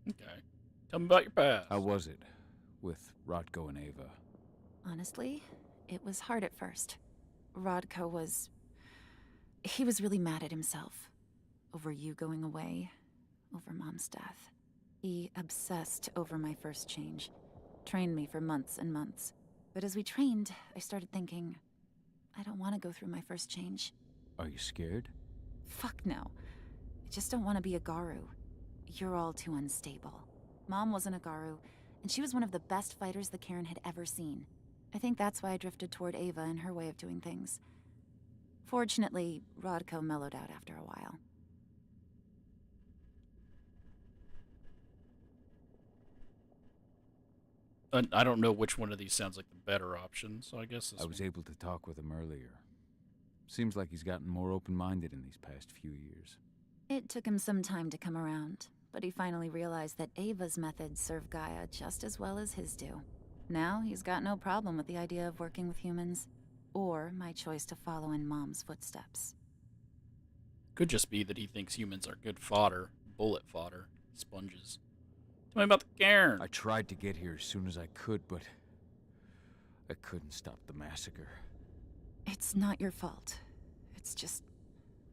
Okay. Tell me about your past. How was it with Rotko and Ava? Honestly, it was hard at first. Rodko was... he was really mad at himself. Over you going away. Over Mom's death. He obsessed over my first change. Trained me for months and months. But as we trained, I started thinking, I don't want to go through my first change. Are you scared? Fuck no. I just don't want to be a Garu. You're all too unstable. Mom wasn't a Garu, and she was one of the best fighters the Cairn had ever seen. I think that's why I drifted toward Ava and her way of doing things. Fortunately, Rodko mellowed out after a while. I don't know which one of these sounds like the better option, so I guess this I was able to talk with him earlier. Seems like he's gotten more open-minded in these past few years. It took him some time to come around, but he finally realized that Ava's methods serve Gaia just as well as his do. Now he's got no problem with the idea of working with humans, or my choice to follow in Mom's footsteps. Could just be that he thinks humans are good fodder, bullet fodder, sponges. Tell me about the cairn. I tried to get here as soon as I could, but I couldn't stop the massacre. It's not your fault. It's just...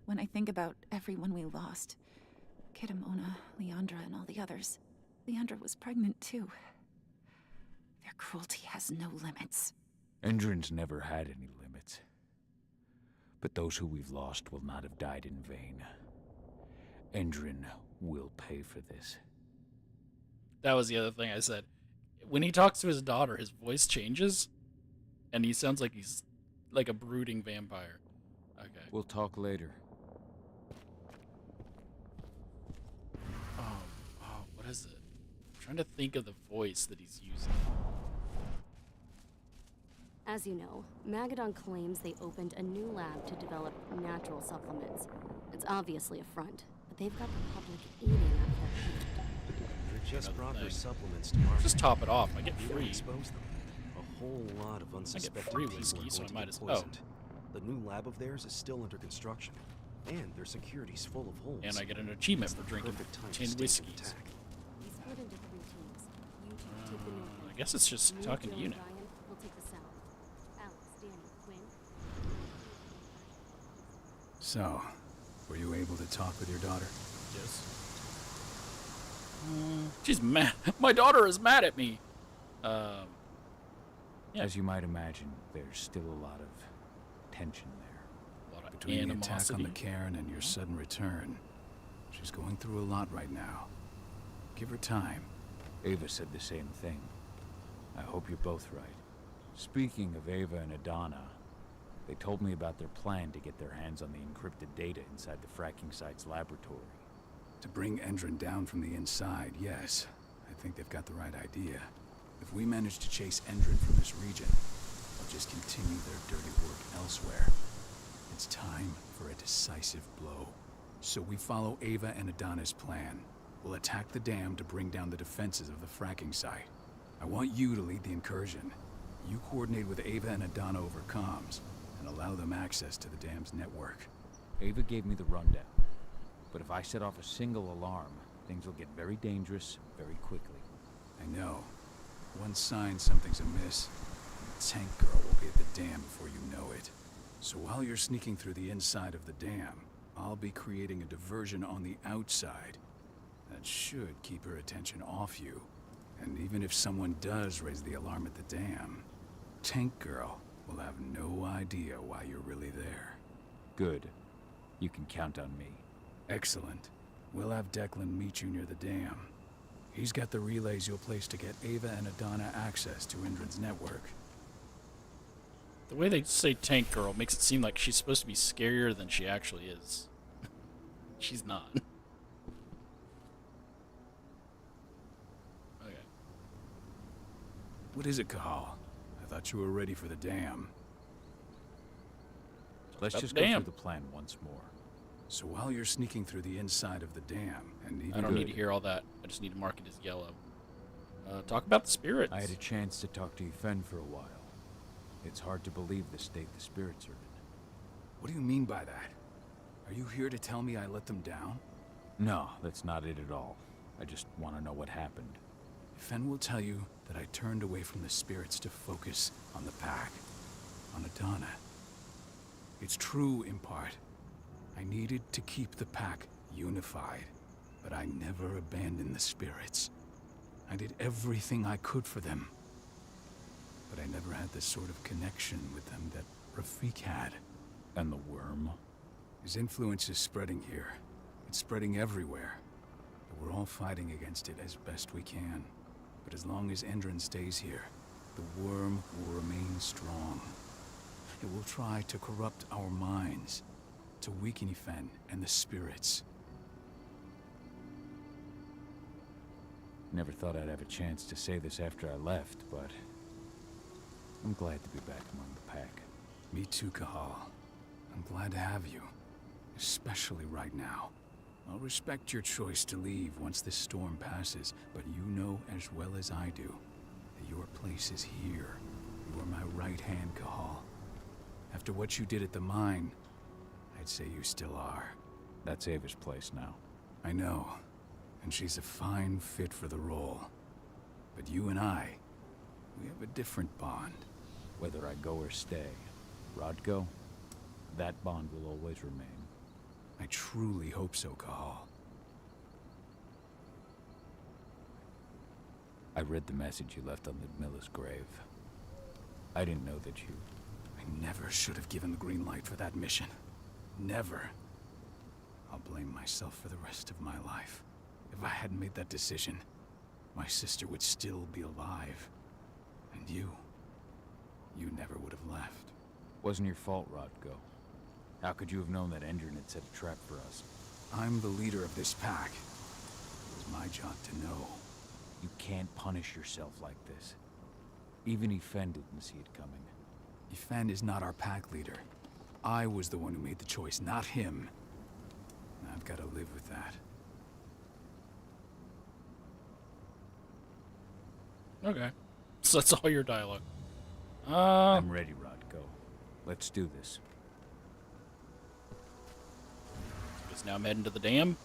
when I think about everyone we lost... Kidamona, Leandra, and all the others... Leandra was pregnant, too. Their cruelty has no limits. Endron's never had any limits. But those who we've lost will not have died in vain. Endron will pay for this. That was the other thing I said. When he talks to his daughter, his voice changes, and he sounds like he's like a brooding vampire. Okay. We'll talk later. What is it? I'm trying to think of the voice that he's using. As you know, Magadon claims they opened a new lab to develop natural supplements. It's obviously a front, but they've got the public eating at their They're just Another proper thing. supplements to market. Just top it off. I get We don't free. expose them. A whole lot of unsuspecting free people whiskey, are so going I to might get as- poisoned. The new lab of theirs is still under construction, and their security's full of holes. And I get an achievement It's for the drinking perfect time to 10 stage an whiskeys. attack. We split into 3 teams. You two take the north I entrance. guess it's just Me, talking to Joe, you and now. Ryan will take the south. Alex, Danny, Quinn. So, were you able to talk with your daughter? Yes. She's mad. My daughter is mad at me. Yeah. As you might imagine, there's still a lot of tension there. A lot of Between the attack on animosity. the cairn and your sudden return, she's going through a lot right now. Give her time. Ava said the same thing. I hope you're both right. Speaking of Ava and Adana, they told me about their plan to get their hands on the encrypted data inside the fracking site's laboratory. To bring Endron down from the inside, yes. I think they've got the right idea. If we manage to chase Endron from this region, they'll just continue their dirty work elsewhere. It's time for a decisive blow. So we follow Ava and Adana's plan. We'll attack the dam to bring down the defenses of the fracking site. I want you to lead the incursion. You coordinate with Ava and Adana over comms, and allow them access to the dam's network. Ava gave me the rundown. But if I set off a single alarm, things will get very dangerous very quickly. I know. One sign something's amiss, and the tank girl will be at the dam before you know it. So while you're sneaking through the inside of the dam, I'll be creating a diversion on the outside. That should keep her attention off you. And even if someone does raise the alarm at the dam, Tank Girl will have no idea why you're really there. Good. You can count on me. Excellent. We'll have Declan meet you near the dam. He's got the relays you'll place to get Ava and Adana access to Indran's network. The way they say tank girl makes it seem like she's supposed to be scarier than she actually is. She's not. Okay. What is it, Kahal? I thought you were ready for the dam. Let's About just the go dam. through the plan once more. So while you're sneaking through the inside of the dam, and even I don't need to hear all that. I just need to mark it as yellow. Talk about the spirits. I had a chance to talk to Yfen for a while. It's hard to believe the state the spirits are in. What do you mean by that? Are you here to tell me I let them down? No, that's not it at all. I just want to know what happened. Fen will tell you that I turned away from the spirits to focus on the pack, on Adana. It's true in part. I needed to keep the pack unified, but I never abandoned the spirits. I did everything I could for them. But I never had the sort of connection with them that Rafik had. And the worm? His influence is spreading here. It's spreading everywhere. But we're all fighting against it as best we can. But as long as Endron stays here, the worm will remain strong. It will try to corrupt our minds, to weaken Yfen and the spirits. Never thought I'd have a chance to say this after I left, but I'm glad to be back among the pack. Me too, Kahal. I'm glad to have you, especially right now. I'll respect your choice to leave once this storm passes, but you know as well as I do that your place is here. You are my right hand, Kahal. After what you did at the mine, I'd say you still are. That's Ava's place now. I know, and she's a fine fit for the role. But you and I, we have a different bond. Whether I go or stay, Rodko, that bond will always remain. I truly hope so, Kahal. I read the message you left on Ludmilla's grave. I didn't know that you... I never should have given the green light for that mission. Never. I'll blame myself for the rest of my life. If I hadn't made that decision, my sister would still be alive. And you never would have left. Wasn't your fault, Rodko. How could you have known that Endron had set a trap for us? I'm the leader of this pack. It was my job to know. You can't punish yourself like this. Even Ifen didn't see it coming. Ifen is not our pack leader. I was the one who made the choice, not him. I've got to live with that. Okay. So that's all your dialogue. I'm ready, Rodko. Let's do this. Just now I'm heading to the dam.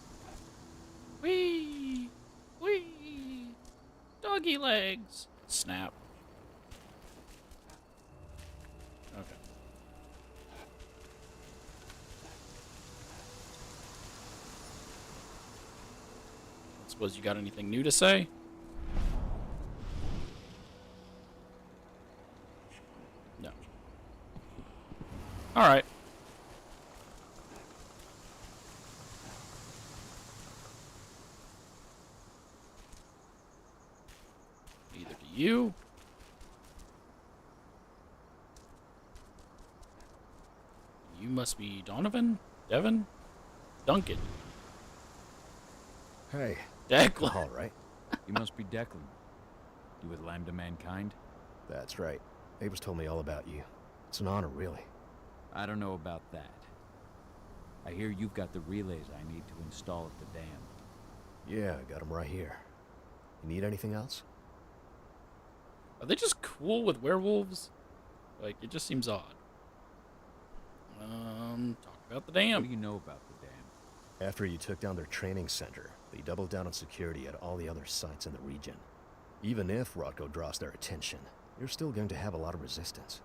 Whee! Whee! Doggy legs! Snap. Okay. I suppose you got anything new to say? No. Alright. Either do you. You must be Donovan? Devin? Duncan. Hey. Declan. All right. You must be Declan. You with Lambda Mankind? That's right. Ava's told me all about you. It's an honor, really. I don't know about that. I hear you've got the relays I need to install at the dam. Yeah, I got them right here. You need anything else? Are they just cool with werewolves? Like, it just seems odd. Talk about the dam. What do you know about the dam? After you took down their training center, they doubled down on security at all the other sites in the region. Even if Rodko draws their attention, you're still going to have a lot of resistance.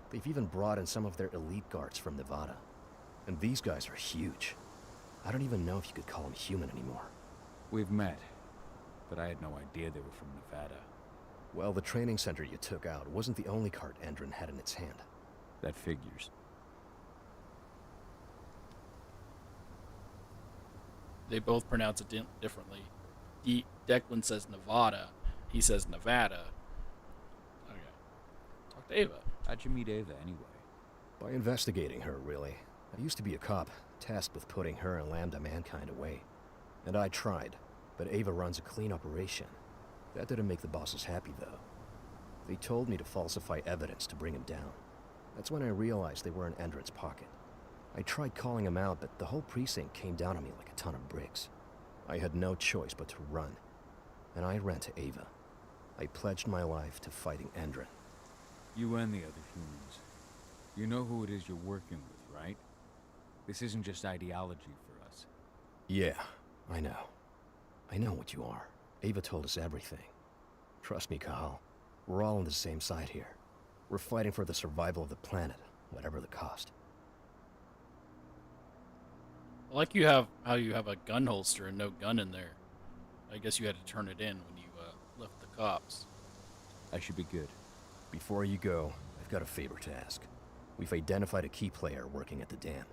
They've even brought in some of their elite guards from Nevada. And these guys are huge. I don't even know if you could call them human anymore. We've met, but I had no idea they were from Nevada. Well, the training center you took out wasn't the only cart Endron had in its hand. That figures. They both pronounce it differently. Declan says Nevada. He says Nevada. Okay. Talk to Ava. How'd you meet Ava, anyway? By investigating her, really. I used to be a cop, tasked with putting her and Lambda Mankind away. And I tried, but Ava runs a clean operation. That didn't make the bosses happy, though. They told me to falsify evidence to bring him down. That's when I realized they were in Endron's pocket. I tried calling him out, but the whole precinct came down on me like a ton of bricks. I had no choice but to run. And I ran to Ava. I pledged my life to fighting Endron. You and the other humans. You know who it is you're working with, right? This isn't just ideology for us. Yeah, I know. I know what you are. Ava told us everything. Trust me, Cahal. We're all on the same side here. We're fighting for the survival of the planet, whatever the cost. I like how you have a gun holster and no gun in there. I guess you had to turn it in when you left the cops. I should be good. Before you go, I've got a favor to ask. We've identified a key player working at the dam.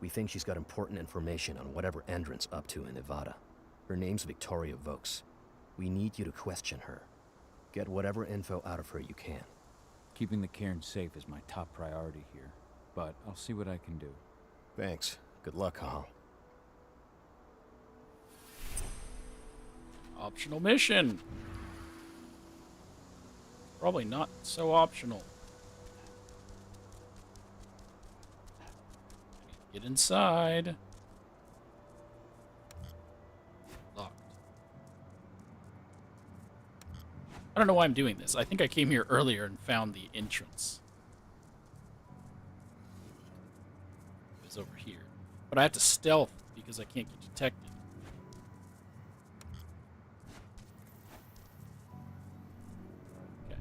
We think she's got important information on whatever Endron's up to in Nevada. Her name's Victoria Vokes. We need you to question her. Get whatever info out of her you can. Keeping the cairn safe is my top priority here, but I'll see what I can do. Thanks. Good luck, Cahal. Optional mission. Probably not so optional. Get inside. Locked. I don't know why I'm doing this. I think I came here earlier and found the entrance. It was over here. But I have to stealth because I can't get detected. Okay.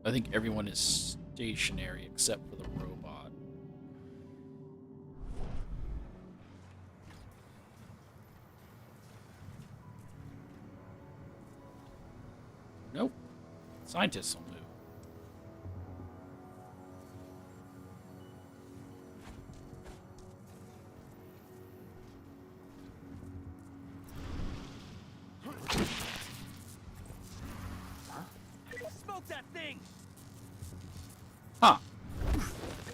I think everyone is stationary except for the robot. Nope. Scientists will move. Smoke that thing! Huh.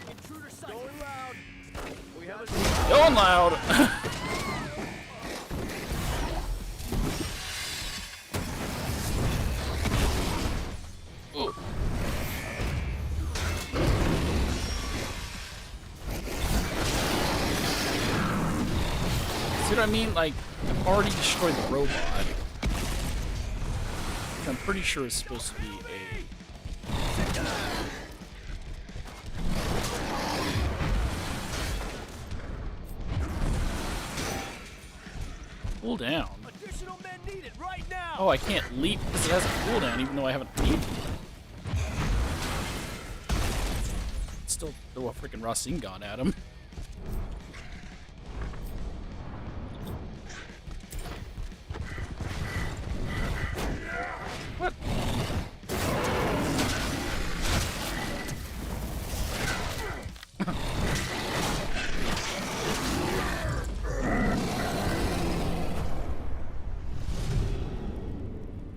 Intruder sight. Going loud. We have a Going loud! Ooh. See what I mean? Like, I've already destroyed the robot. Which I'm pretty sure is supposed to be a... Cooldown. additional men needed right now. Oh, I can't leap because it has a cooldown even though I haven't leaped. Still throw a freaking Rasengan at him. What?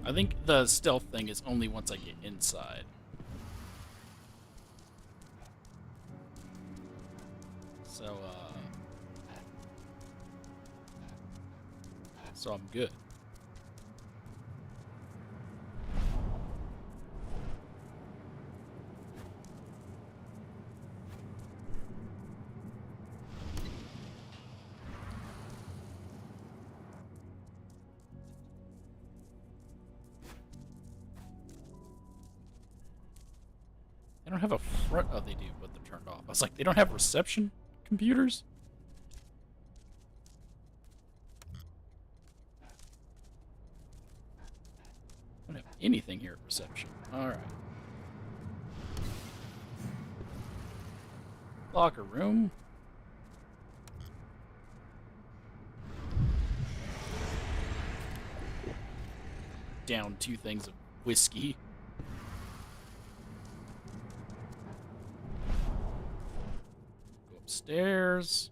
I think the stealth thing is only once I get inside. So I'm good. They don't have a front. Oh, they do, but they're turned off. I was like, they don't have reception computers? I don't have anything here at reception. Alright. Locker room. Down 2 things of whiskey. Go upstairs.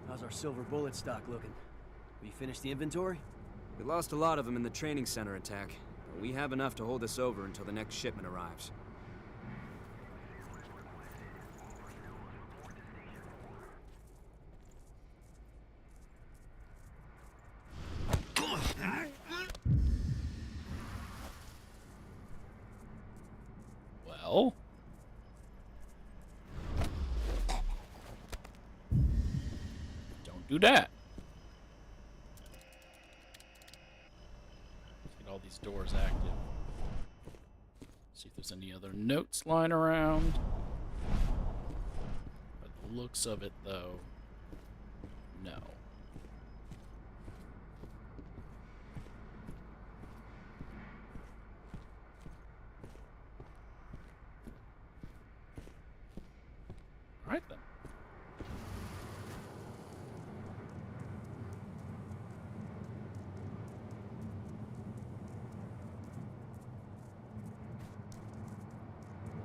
How's our silver bullet stock looking? We finished the inventory? We lost a lot of them in the training center attack, but we have enough to hold us over until the next shipment arrives. Well... don't do that. Let's get all these doors active. See if there's any other notes lying around. By the looks of it, though, no. Alright then.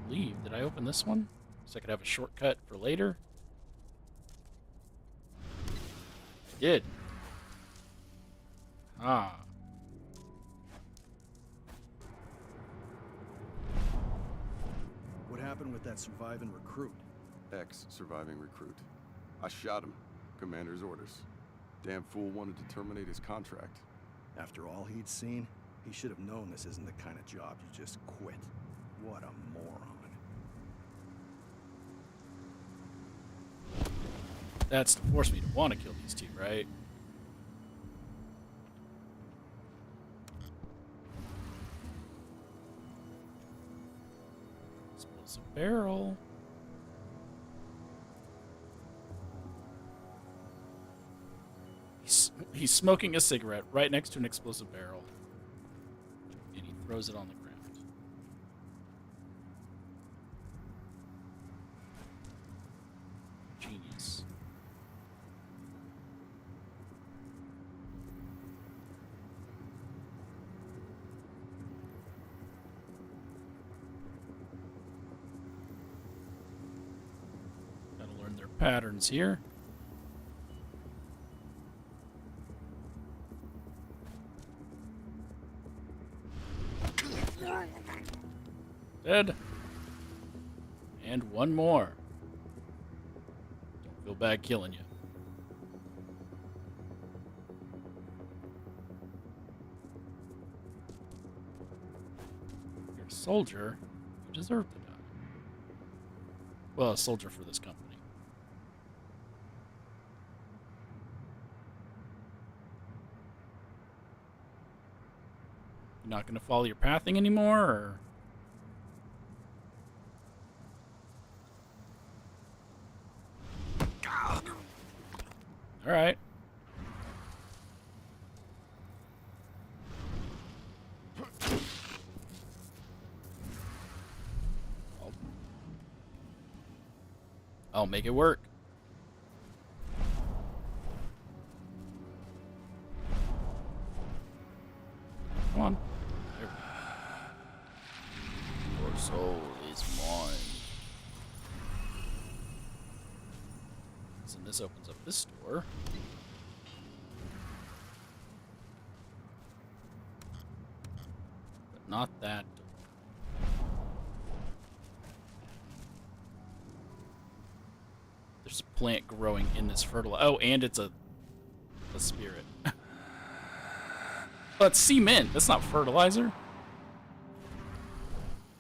Leave. Did I open this one? So I could have a shortcut for later? I did. Ah. What happened with that surviving recruit? Ex-surviving recruit. I shot him. Commander's orders. Damn fool wanted to terminate his contract. After all he'd seen, he should have known this isn't the kind of job you just quit. What a moron. That's to force me to want to kill these two, right? Explosive barrel. He's smoking a cigarette right next to an explosive barrel. And he throws it on the ground. Genius. Gotta learn their patterns here. Dead. And one more. Don't feel bad killing you. You're a soldier. You deserve to die. Well, a soldier for this company. You're not going to follow your pathing anymore, or... All right. I'll make it work. Come on. There we go. Your soul is mine. So this opens up this door. But not that door. There's a plant growing in this fertilizer. Oh, and it's a spirit. Oh, it's cement. That's not fertilizer.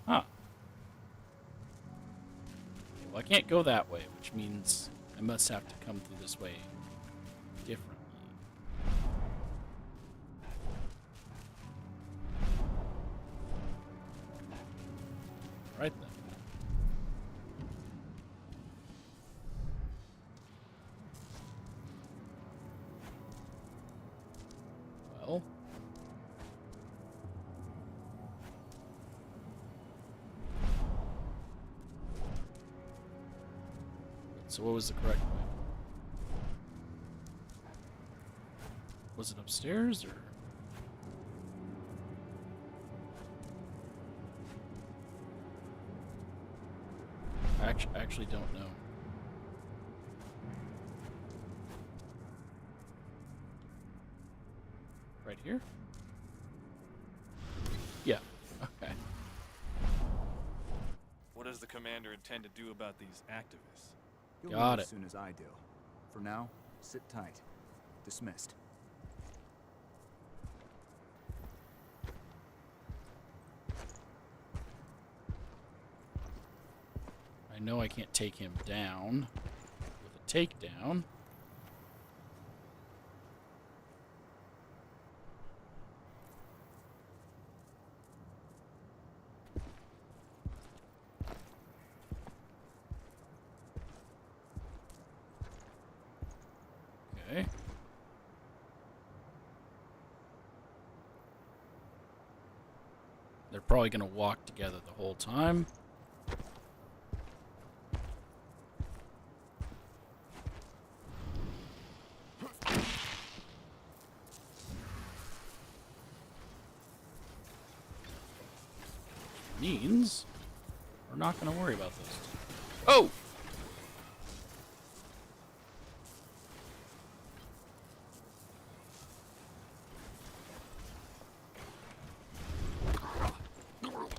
Huh. Well, I can't go that way, which means I must have to come through this way differently. Right then. Well. So what was the correct way? Was it upstairs, or? I actually don't know. Right here? Yeah. Okay. What does the commander intend to do about these activists? You'll Got know it. as soon as I do. For now, sit tight. Dismissed. I know I can't take him down with a takedown. Okay. They're probably going to walk together the whole time. Means we're not going to worry about this. Oh!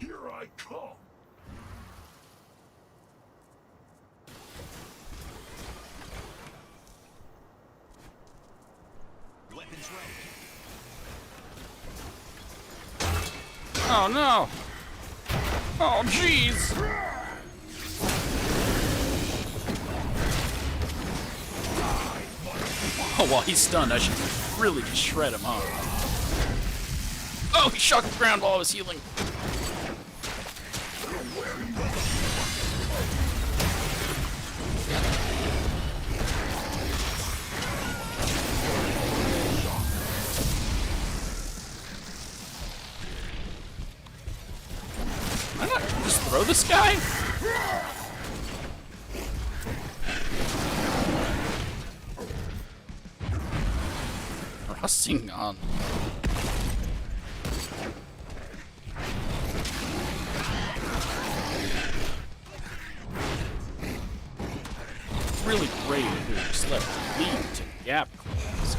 Here I come. Weapons ready. Oh no! Oh jeez! Oh, while he's stunned, I should really just shred him, huh? Oh, he shocked the ground while I was healing. this guy? Pressing on. Really great if we just let it lead to gap closes.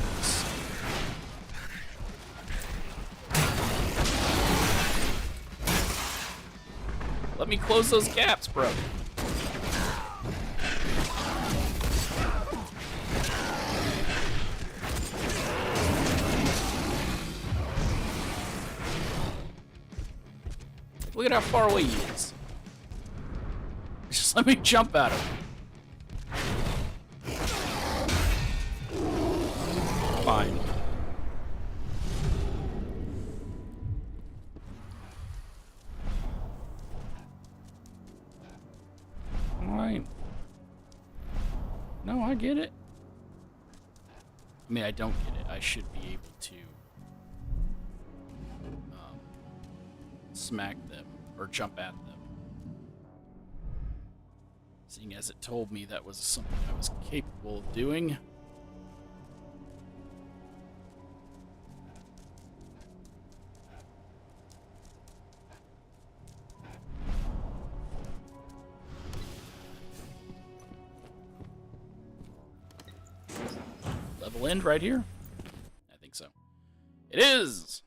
Let me close those gaps, bro. Look at how far away he is. Just let me jump at him. Fine. Alright. No, I get it. I mean, I don't get it. I should be able to smack them or jump at them. Seeing as it told me that was something I was capable of doing. Level end right here? I think so. It is!